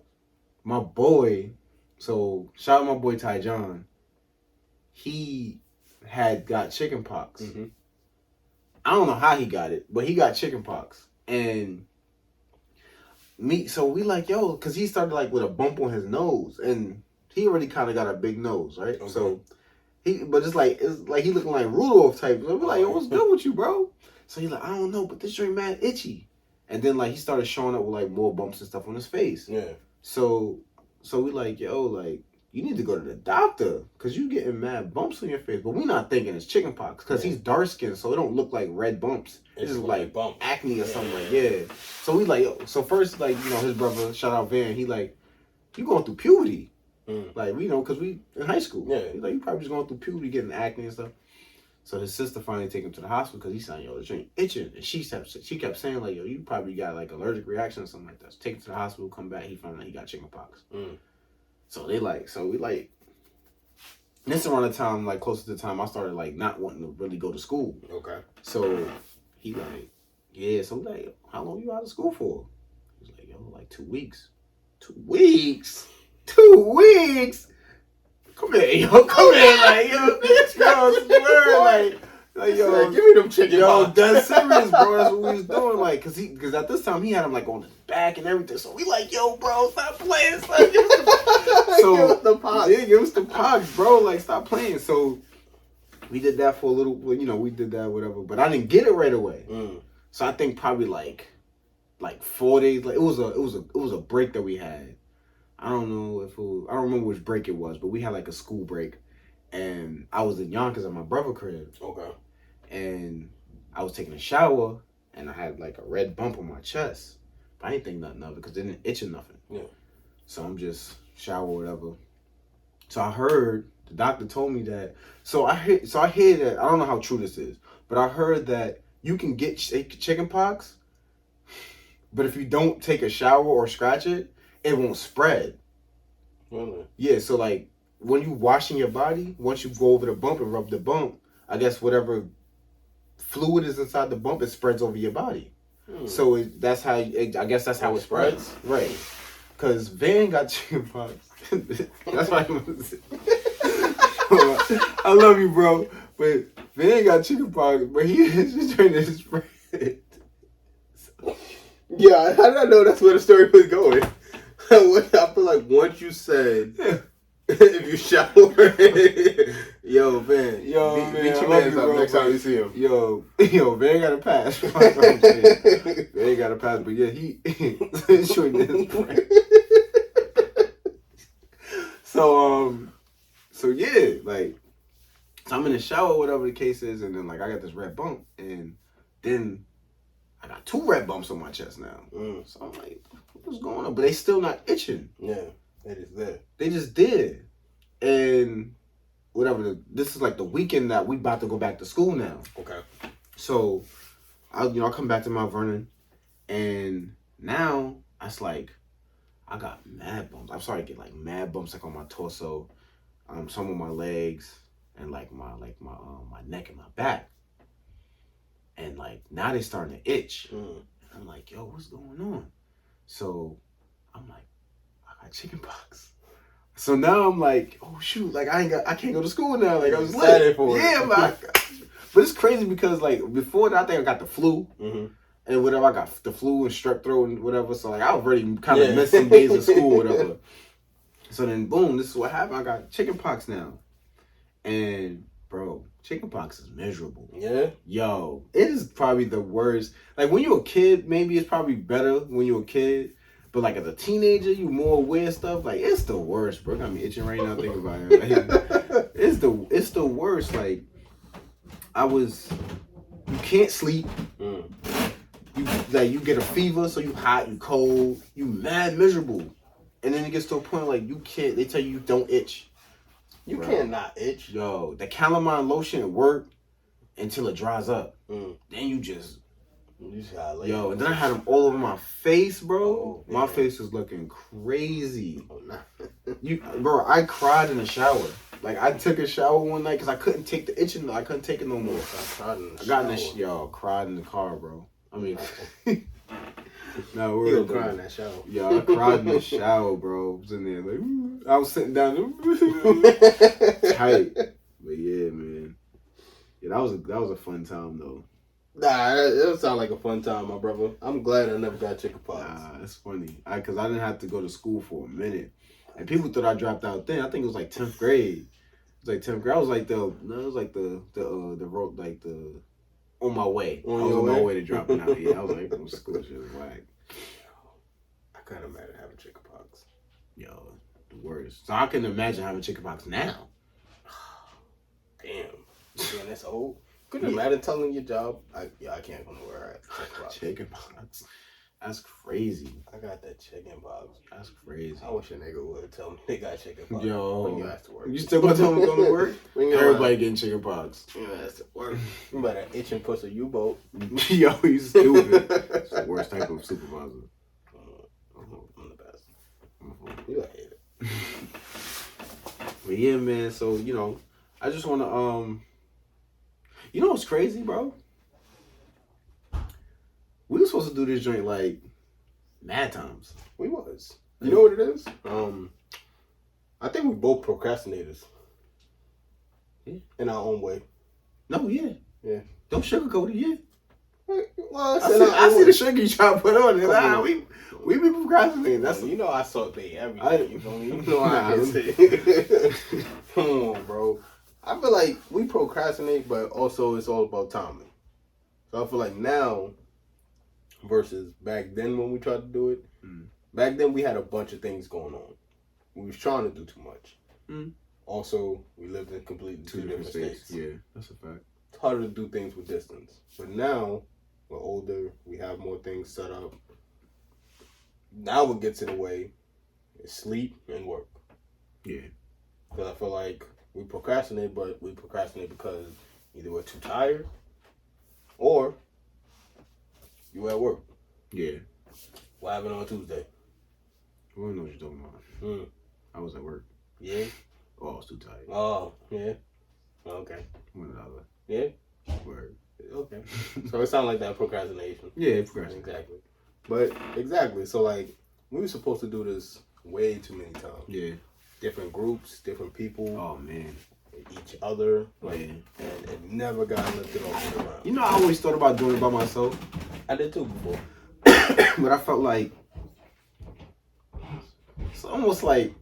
My boy, so shout out my boy Ty John. He had got chickenpox. Mm-hmm. I don't know how he got it, but he got chickenpox. And so we like, yo, because he started like with a bump on his nose. And he already kind of got a big nose, right? Okay. So but it's like he looking like Rudolph type. So we're like, yo, what's good with you, bro? So he's like, I don't know, but this joint mad itchy. And then like he started showing up with like more bumps and stuff on his face. Yeah. So we like, yo, like you need to go to the doctor because you getting mad bumps on your face. But we not thinking it's chickenpox because he's dark skinned, so it don't look like red bumps. It's just like bumps. Acne or something like So we like, yo, so first like his brother, shout out Van, he like, you going through puberty. Like, we know, because we in high school. Yeah. He's like, you probably just going through puberty, getting acne and stuff. So his sister finally take him to the hospital because he's saying, yo, the joint itching. And she kept saying, like, yo, you probably got, like, allergic reaction or something like that. So take him to the hospital, come back, he found out he got chickenpox. So we this around the time, like, closer to the time I started, like, not wanting to really go to school. Okay. So he like, yeah, so we like, how long you out of school for? He was like, yo, like 2 weeks. 2 weeks? 2 weeks? Come here, yo. Come here, like, yo, yo, give me them chicken. Yo, that's serious, bro. That's what we was doing, like, cause at this time he had him like on his back and everything. So we like, yo, bro, stop playing. Give us the pox. Yeah, give us the pox, bro. Like, stop playing. So we did that for a little. We did that, whatever. But I didn't get it right away. So I think probably like 4 days. Like it was a break that we had. I don't know I don't remember which break it was, but we had like a school break, and I was in Yonkers at my brother's crib. Okay. And I was taking a shower, and I had like a red bump on my chest. But I didn't think nothing of it because it didn't itch or nothing. Yeah. So I'm just shower whatever. So I heard the doctor told me that. So I hear that, I don't know how true this is, but I heard that you can get chickenpox, but if you don't take a shower or scratch it, it won't spread. Really? Yeah, so like when you washing your body, once you go over the bump and rub the bump, I guess whatever fluid is inside the bump, it spreads over your body. So that's how it spreads. Right. Because Van got chickenpox. That's why I love you, bro. But Van got chickenpox, but he is just trying to spread it. Yeah, how did I know that's where the story was going? I feel like once you said, if you shower, yo, man, beat your man's up next time you see him. Yo, Van got a pass. Van got a pass, but yeah, he sure did. So yeah, like, So I'm in the shower, whatever the case is, and then like I got this red bump, and then I got 2 red bumps on my chest now. So I'm like, what's going on? But they still not itching. Yeah, it is there. They just did. And whatever, this is like the weekend that we about to go back to school now. Okay. So I come back to Mount Vernon, and now it's like I got mad bumps. I'm starting to get like mad bumps like on my torso, some on my legs, and like my neck and my back. And like now they starting to itch. And I'm like, yo, what's going on? So I'm like, I got chicken pox. So now I'm like, oh shoot, like I can't go to school now. Like I was excited for it. Yeah, but it's crazy because like before that I think I got the flu. And whatever, I got the flu and strep throat and whatever. So like I already kind of missed some days of school, whatever. So then boom, this is what happened. I got chicken pox now. And bro, chicken pox is miserable. Yeah. Yo, it is probably the worst. Like when you're a kid, maybe it's probably better when you're a kid. But like as a teenager, you more aware of stuff. Like it's the worst, bro. Got me itching right now thinking about it. Like, it's the worst. Like you can't sleep. You get a fever, so you hot, you cold, you mad miserable. And then it gets to a point like they tell you don't itch. You can't not itch. Yo, the calamine lotion worked until it dries up. Then you just gotta lay and then I had them all over my face, bro. My face was looking crazy. Bro, I cried in the shower. Like I took a shower one night because I couldn't take the itching. I couldn't take it no more. Cried in the car, bro. I mean, no, we're crying in that shower. Yeah, I cried in the shower, bro. I was in there like I was sitting down tight. But yeah, man. Yeah, that was a fun time though. Nah, it sound like a fun time, my brother. I'm glad I never got chicken pox. Nah, it's funny. Because I didn't have to go to school for a minute. And people thought I dropped out then. I think it was like 10th grade. It was like 10th grade. I was like the road, like the on my way. I was on my way to dropping out. Yeah, I was like, oh, school shit was whack. I couldn't imagine having chicken pox. Yo, the worst. So I can imagine having chicken pox now. Damn. Man, that's old. Could you imagine telling your job, I can't go nowhere. Chicken pox. That's crazy. I got that chicken pox. That's crazy. I wish a nigga would tell me they got chicken pox. Yo. When you have to work. You still gonna tell me to go to work? Everybody getting chicken pox. You have to work. You better itch and push a U-boat. Yo, you stupid. It's the worst type of supervisor. I'm the best. You hate it. But yeah, man, so, I just want to, you know what's crazy, bro? We were supposed to do this joint like mad times. We was. You know what it is? I think we both procrastinators. Yeah. In our own way. No, yeah. Yeah. Don't sugarcoat it, yeah. Well, I see the sugar you try to put on it. We be procrastinating. That's I saute everything. You know how I can say. Come on, bro. I feel like we procrastinate, but also it's all about timing. So I feel like now versus back then when we tried to do it, back then we had a bunch of things going on. We was trying to do too much. Also, we lived in completely two different states. Yeah, that's a fact. It's harder to do things with distance. But now, we're older, we have more things set up. Now what gets in the way is sleep and work. Yeah. Because I feel like we procrastinate, but we procrastinate because either we're too tired or you at work. Yeah. What happened on Tuesday? I don't know what you're talking about. I was at work. Yeah? Oh, I was too tired. Oh, yeah. Okay. One or the other. Yeah? Word. Okay. So it sounds like that procrastination. Yeah, procrastination. Exactly. But, exactly. So, like, we were supposed to do this way too many times. Yeah. Different groups, different people. Oh, man. Each other. Like, and it never got lifted off the ground. You know, I always thought about doing it by myself. I did too before. But I felt like it's almost like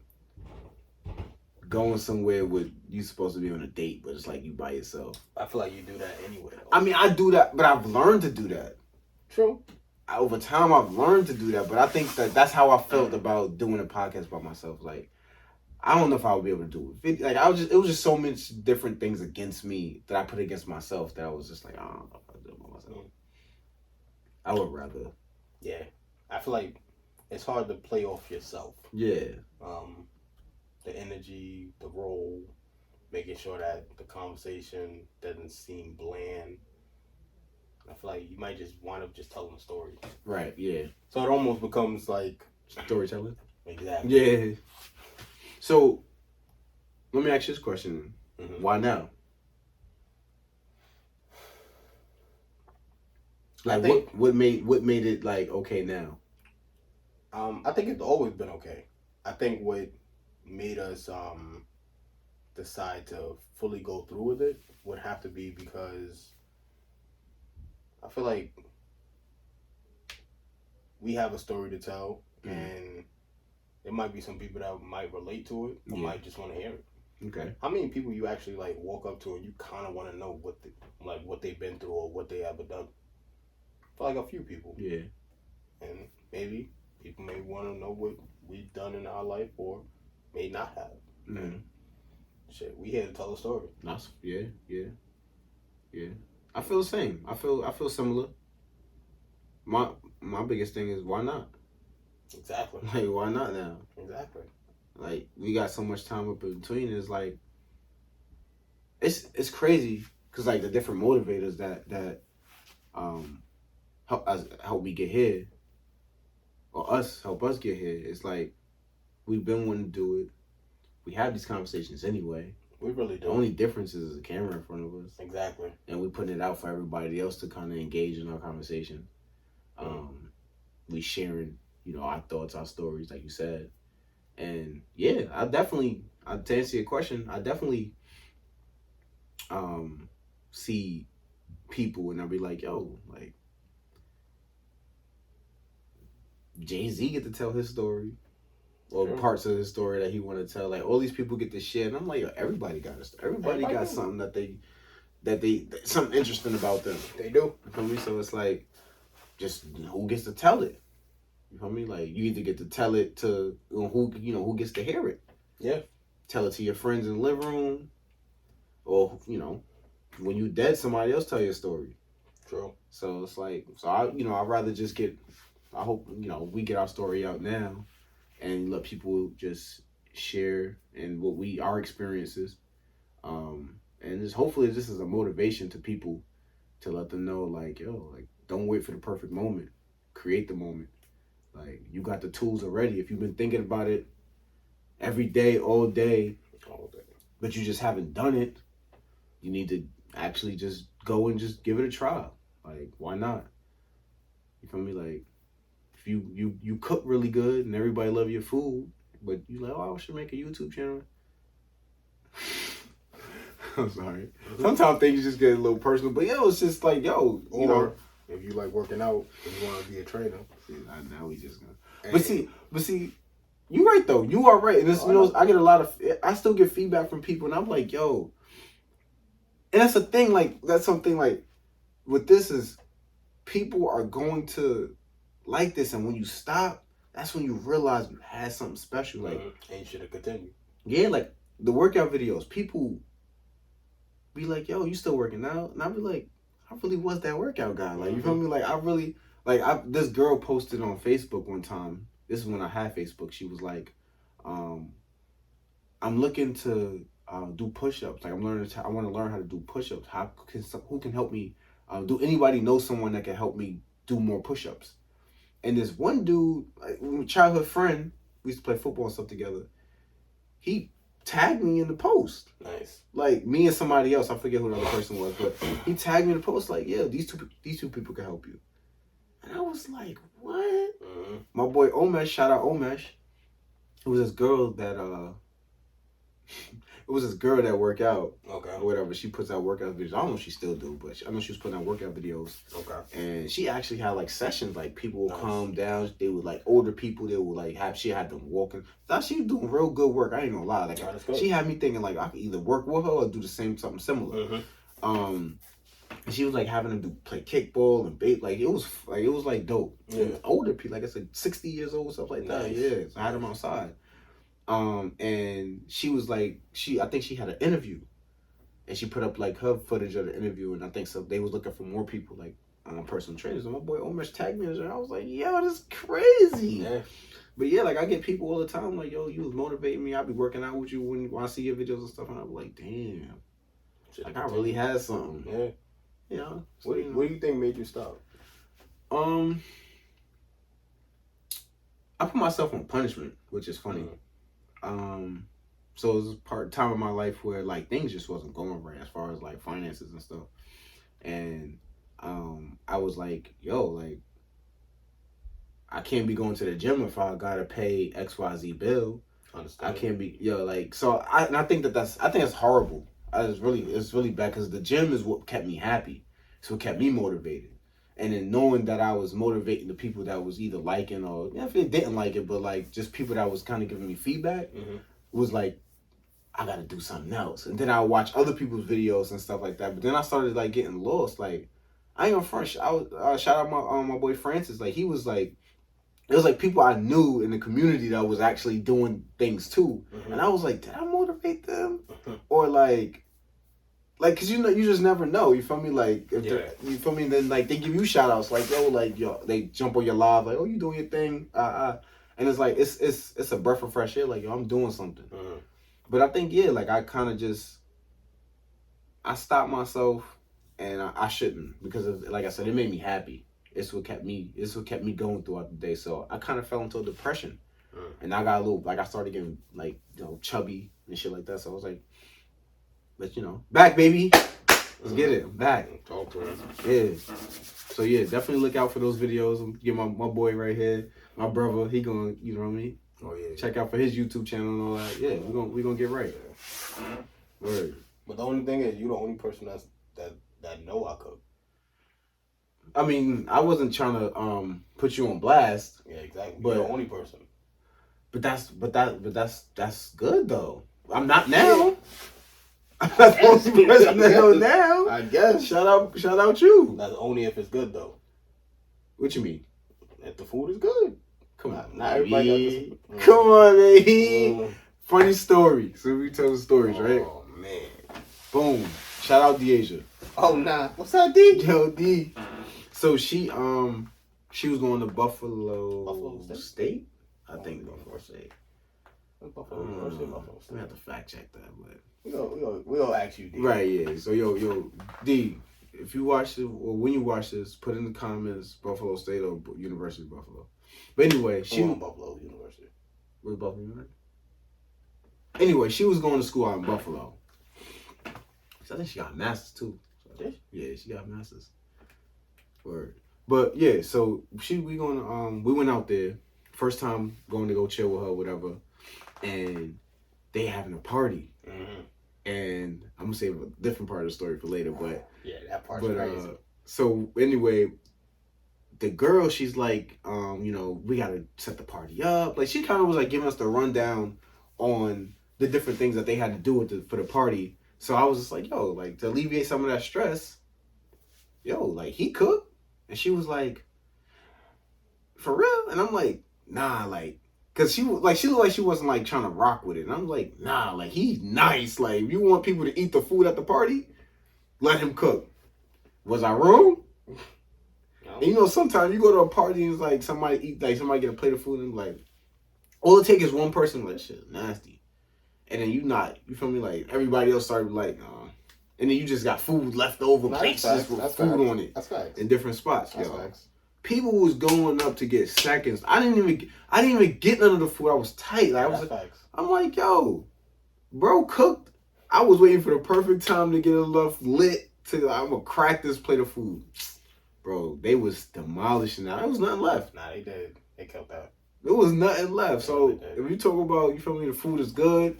going somewhere with you supposed to be on a date, but it's like you by yourself. I feel like you do that anyway. Though. I mean, I do that, but I've learned to do that. True. Over time, I've learned to do that, but I think that's how I felt about doing a podcast by myself. Like, I don't know if I would be able to do it. Like it was just so much different things against me that I put against myself that I was just like, I don't know if I do it by myself. I would rather. Yeah, I feel like it's hard to play off yourself. Yeah. The energy, the role, making sure that the conversation doesn't seem bland. I feel like you might just wind up just telling a story. Right. Yeah. So it almost becomes like storytelling. Exactly. Yeah. So let me ask you this question: Why now? Like, what made it like okay now? I think it's always been okay. I think what made us decide to fully go through with it would have to be because I feel like we have a story to tell, and there might be some people that might relate to it or might just want to hear it. Okay. How many people you actually like walk up to and you kind of want to know what they've been through or what they ever done? I feel like a few people. Yeah. And maybe people may want to know what we've done in our life or may not have. Mm-hmm. Shit, we here to tell a story. That's yeah. I feel the same. I feel similar. My biggest thing is why not? Exactly. Like why not now? Exactly. Like we got so much time up in between. It's like it's crazy because like the different motivators that help me get here or help us get here. It's like we've been wanting to do it. We have these conversations anyway. We really do. The only difference is a camera in front of us. Exactly. And we putting it out for everybody else to kind of engage in our conversation. We sharing, our thoughts, our stories, like you said. And yeah, to answer your question, I definitely see people and I'll be like, yo, like Jay-Z get to tell his story. Or parts of his story that he want to tell. Like all these people get this shit, and I'm like, yo, everybody got a story. Everybody got something that they something interesting about them. They do. You feel me? So it's like, just who gets to tell it? You feel me? Like you either get to tell it to who gets to hear it. Yeah. Tell it to your friends in the living room, or when you dead, somebody else tell your story. True. So it's like, I'd rather just get. I hope we get our story out now. And let people just share and our experiences, and just hopefully this is a motivation to people to let them know like, yo, like don't wait for the perfect moment, create the moment. Like you got the tools already. If you've been thinking about it every day, all day, but you just haven't done it, you need to actually just go and just give it a try. Like why not? You feel me? Like. You cook really good and everybody love your food, but you like, I should make a YouTube channel. I'm sorry. Sometimes things just get a little personal, but it's just like, if you like working out and you want to be a trainer. Now we just gonna. But see, you right though. You are right, and it's I get a lot of. I still get feedback from people, and I'm like, yo. And that's the thing. Like that's something like, with this is, people are going to. Like this, and when you stop, that's when you realize you had something special. Like, and you should have continued. Yeah, like the workout videos, people be like, "Yo, you still working out?" And I be like, "I really was that workout guy." Like, you feel me? Like, I really this girl posted on Facebook one time. This is when I had Facebook. She was like, "I'm looking to do push-ups. Like, I want to learn how to do push-ups. Who can help me? Do anybody know someone that can help me do more push-ups?" And this one dude, like, childhood friend, we used to play football and stuff together. He tagged me in the post. Nice. Like me and somebody else, I forget who the other person was, but he tagged me in the post. Like, yeah, these two people can help you. And I was like, what? My boy Omesh, shout out Omesh. It was this girl that worked out. Okay. Or whatever. She puts out workout videos. I don't know if she still do, but I know she was putting out workout videos. Okay. And she actually had like sessions, like people would come down. They would like older people. They would like she had them walking. Thought she was doing real good work. I ain't gonna lie. Like she had me thinking like I could either work with her or do something similar. And she was like having them play kickball and bait. Like it was like dope. Yeah. Older people, like I said, 60 years old, stuff like that. Yeah. So I had them outside. And she was like, I think she had an interview, and she put up like her footage of the interview, and I think so they was looking for more people like personal trainers. And my boy Omer's tagged me, and I was like, yo, this is crazy. Yeah. But yeah, like I get people all the time like, yo, you was motivating me. I'll be working out with you when I see your videos and stuff, and I'm like, damn, like I really had something. Yeah. You know. What do you think made you stop? I put myself on punishment, which is funny. So it was a time of my life where like things just wasn't going right as far as like finances and stuff. And I was like, yo, like I can't be going to the gym if I gotta pay XYZ bill. I can't be, like, so I think that's horrible. It's really bad because the gym is what kept me happy. It's what kept me motivated. And then knowing that I was motivating the people that was either liking or if they didn't like it, but like just people that was kind of giving me feedback was like, I got to do something else. And then I watch other people's videos and stuff like that. But then I started like getting lost. Like I ain't gonna front. Shout out my boy Francis. Like he was like, it was like people I knew in the community that was actually doing things too. And I was like, did I motivate them? Or like, cause you just never know. You feel me? Like, you feel me? Then like they give you shout outs like, yo, they jump on your live like, oh, you doing your thing, and it's like it's a breath of fresh air. Like, yo, I'm doing something. But I think like I kind of I stopped myself, and I shouldn't because of, like I said, it made me happy. It's what kept me going throughout the day. So I kind of fell into a depression, and I got a little I started getting like chubby and shit like that. So I was like, but back baby, let's get it. I'm back. Talk to us. Yeah. So yeah, definitely look out for those videos. Get my boy right here, my brother. He gonna, you know what I mean? Oh yeah. Check out for his YouTube channel and all that. Yeah, we gonna get right. Word. But the only thing is, you the only person that know I cook. I mean, I wasn't trying to put you on blast. Yeah, exactly. But you're the only person. But that's good though. I'm not now. I'm not the only person that know now. I guess. Shout out you. That's only if it's good though. What you mean? If the food is good. Come on, not everybody got this. Come on, baby. Funny story. So we tell the stories, right? Oh man. Boom. Shout out Deasia. Oh nah. What's up, D? Yo, D. So she was going to Buffalo State? I think Buffalo State. Buffalo State. We have to fact check that, but we'll ask you, D. Right, yeah. So yo, D, if you watch it or when you watch this, put in the comments Buffalo State or University of Buffalo. But anyway, she was Buffalo University. Where's Buffalo University? Anyway, she was going to school out in Buffalo. So I think she got a master's too. So, yeah, she got a master's. Word. But yeah, so we went out there. First time going to go chill with her, whatever. And they having a party. And I'm gonna save a different part of the story for later, but yeah, that part's crazy. So anyway, the girl, she's like, we gotta set the party up. Like she kind of was like giving us the rundown on the different things that they had to do for the party. So I was just like, yo, like to alleviate some of that stress, like he cooked, and she was like, for real? And I'm like, nah, like. Cause she looked like she wasn't like trying to rock with it. And I'm like, nah, like he's nice. Like if you want people to eat the food at the party, let him cook. Was I wrong? No. And sometimes you go to a party and it's like somebody get a plate of food and like, all it takes is one person like, shit, nasty. And then you feel me? Like everybody else started like, and then you just got food left over, plates just with food on it. That's facts. In different spots, that's facts. People was going up to get seconds. I didn't even get none of the food. I was tight. Like, I'm like, yo, bro cooked. I was waiting for the perfect time to get enough lit to I'm gonna crack this plate of food. Bro, they was demolishing that. There was nothing left. Nah, they did. They kept that. There was nothing left. So if you talk about, you feel me, the food is good.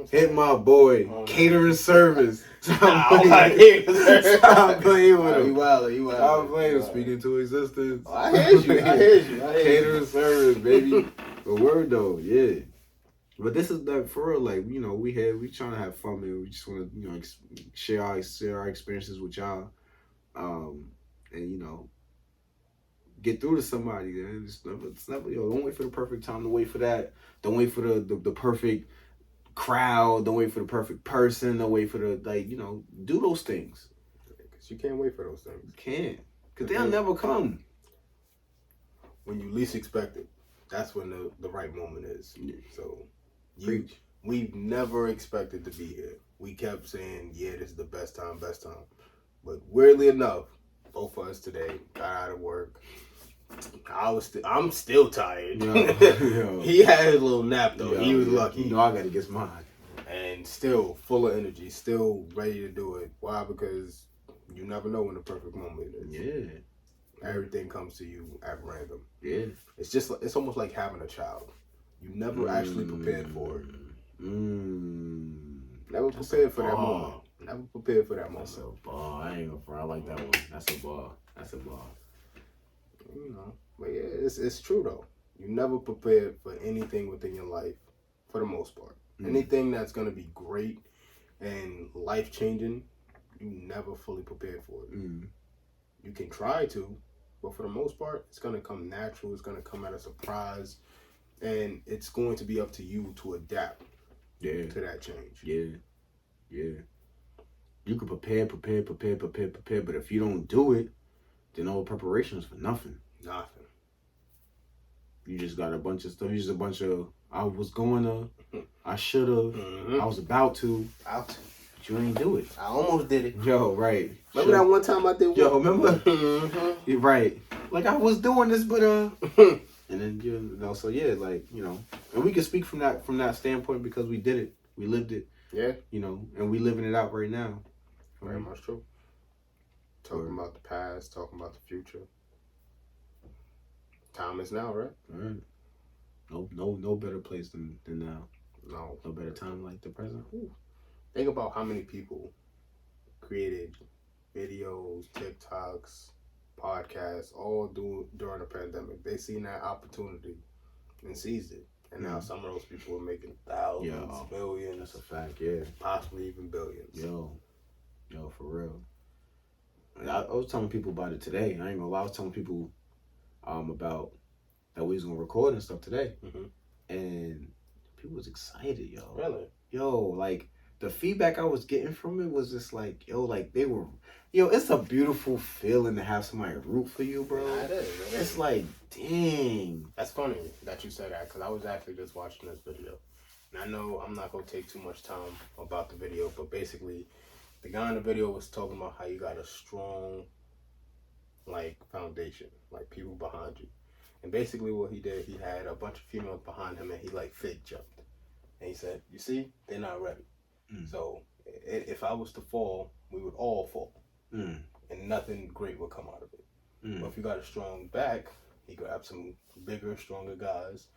Hit my boy, catering service. Stop playing with him. Stop playing with him. Stop playing. Speaking to existence. I hear you. Catering service, baby. The word though, yeah. But this is that for real. Like we trying to have fun, man. We just want to share our experiences with y'all, and get through to somebody, man. It's never, yo, don't wait for the perfect time. Don't wait for that. Don't wait for the perfect crowd. Don't wait for the perfect person. Don't wait for the, like, you know, do those things. Because you can't wait for those things. You can't. Because they'll never come. When you least expect it, that's when the right moment is. So, we've never expected to be here. We kept saying, yeah, this is the best time. But weirdly enough, both of us today got out of work. I'm still tired. Yo. He had his little nap though. He was lucky. You know, I gotta get mine. And still full of energy, still ready to do it. Why? Because you never know when the perfect moment is. Yeah. Everything comes to you at random. Yeah. It's almost like having a child. You never actually prepared for it. Never prepared for that moment. Never prepared for that moment. That's a ball. I ain't gonna front. I like that one. That's a ball. You know, but yeah, it's true though. You never prepared for anything within your life, for the most part. Anything that's gonna be great and life changing, you never fully prepared for it. You can try to, but for the most part, it's gonna come natural. It's gonna come at a surprise, and it's going to be up to you to adapt. To that change. Yeah. You can prepare, but if you don't do it, then all preparation is for nothing. You just got a bunch of stuff. You just a bunch of, I was going to, I should have, I was about to, but you ain't do it. I almost did it. Yo, right. Remember that one time I did? Yo, remember? You're right. Like, I was doing this, but and then, you know, so yeah, like, you know, and we can speak from that standpoint because we did it. We lived it. Yeah. You know, and we living it out right now. Very much true. Talking about the past, talking about the future. Time is now, right? Right. No better place than now. No better time like the present. Think about how many people created videos, TikToks, podcasts, all during the pandemic. They seen that opportunity and seized it. And now some of those people are making thousands, millions. That's a fact, yeah. Possibly even billions. Yo, for real. I was telling people about it today. I ain't gonna lie. I was telling people about that we was gonna record and stuff today. And people was excited, yo. Really? Yo, like, the feedback I was getting from it was just like, yo, like, they were, yo, it's a beautiful feeling to have somebody root for you, bro. Yeah, it is. It's like, dang. That's funny that you said that, because I was actually just watching this video. And I know I'm not going to take too much time about the video, but basically, the guy in the video was talking about how you got a strong, like, foundation, like, people behind you. And basically what he did, he had a bunch of females behind him, and he, like, fake jumped. And he said, you see, they're not ready. So if I was to fall, we would all fall. And nothing great would come out of it. But if you got a strong back, he grabbed some bigger, stronger guys.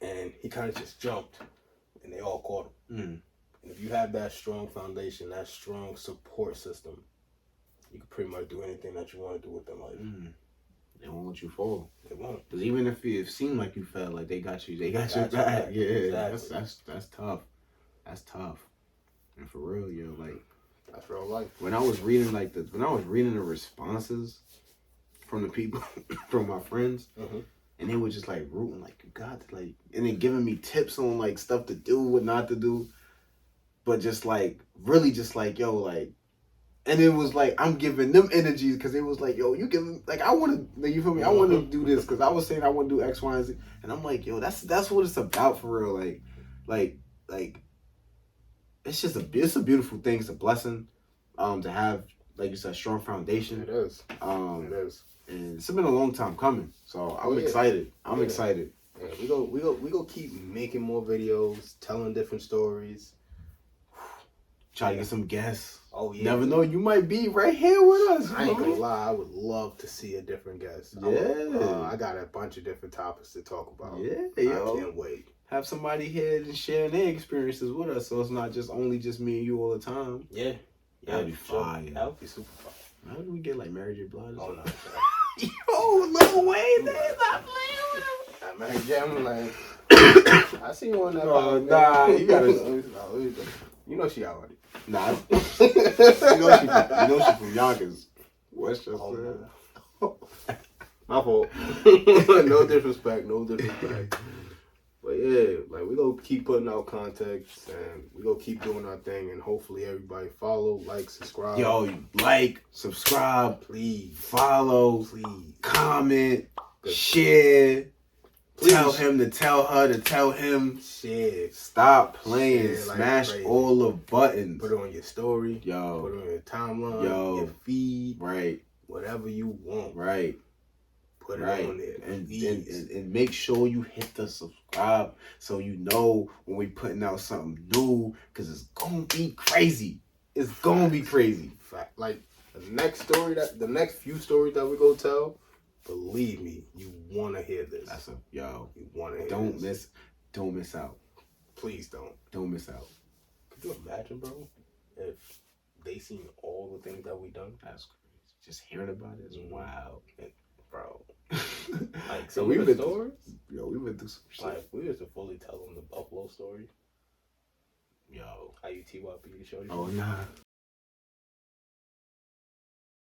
And he kind of just jumped, and they all caught him. And if you have that strong foundation, that strong support system, you can pretty much do anything that you want to do with them life. They won't let you fall. They won't. Because even if it seemed like you fell, like, they got you. They got your back. Yeah, exactly. That's tough. That's tough. And for real, yo, like, that's real life. When I was reading the responses from the people, from my friends, and they were just like rooting, like, you got to, like, and then giving me tips on like stuff to do, what not to do, but just like really just like, yo, like, and it was like I'm giving them energy because it was like, yo, you giving, like, I want to, you feel me? I want to do this because I was saying I want to do X, Y, and Z, and I'm like, yo, that's what it's about for real, like. It's just it's a beautiful thing. It's a blessing, to have, like you said, a strong foundation. It is. It is. And it's been a long time coming, so I'm excited. I'm excited. Yeah, we go keep making more videos, telling different stories. Try to get some guests. Oh yeah. Never know, you might be right here with us. I ain't gonna lie, I would love to see a different guest. Yeah. I got a bunch of different topics to talk about. Yeah, yo. I can't wait. Have somebody here and sharing their experiences with us, so it's not just me and you all the time. Yeah. That'd be fire. That would be super fire. How do we get like Mary J. Blige? Oh no. Yo, no way, they're not playing with him. Mary J, I'm like, I see you on that. Oh, nah, you gotta. You know she already. Nah. you know she from Yonkers. Westchester. Oh, My fault. No disrespect. But yeah, like we gonna keep putting out content and we gonna keep doing our thing and hopefully everybody follow, like, subscribe. Yo, like, subscribe, please, follow, please, comment, share. Please. Tell him to tell her to tell him. Share. Stop playing. Share Smash like all the buttons. Put it on your story. Yo. Put it on your timeline. Yo. Your feed. Right. Whatever you want. Right. Put it on there. And make sure you hit the subscribe so you know when we putting out something new, because it's gonna be crazy. It's gonna be crazy. Fact. Like the next few stories that we go tell, believe me, you wanna hear this. You wanna hear this. Don't miss out. Please don't. Don't miss out. Could you imagine, bro, if they seen all the things that we done? That's crazy. Just hearing about it is wild. And, bro. Like, so we've been stories? We've been through some shit. Like, we used to fully tell them the Buffalo story. Yo. How you TYP to show you. Oh, nah.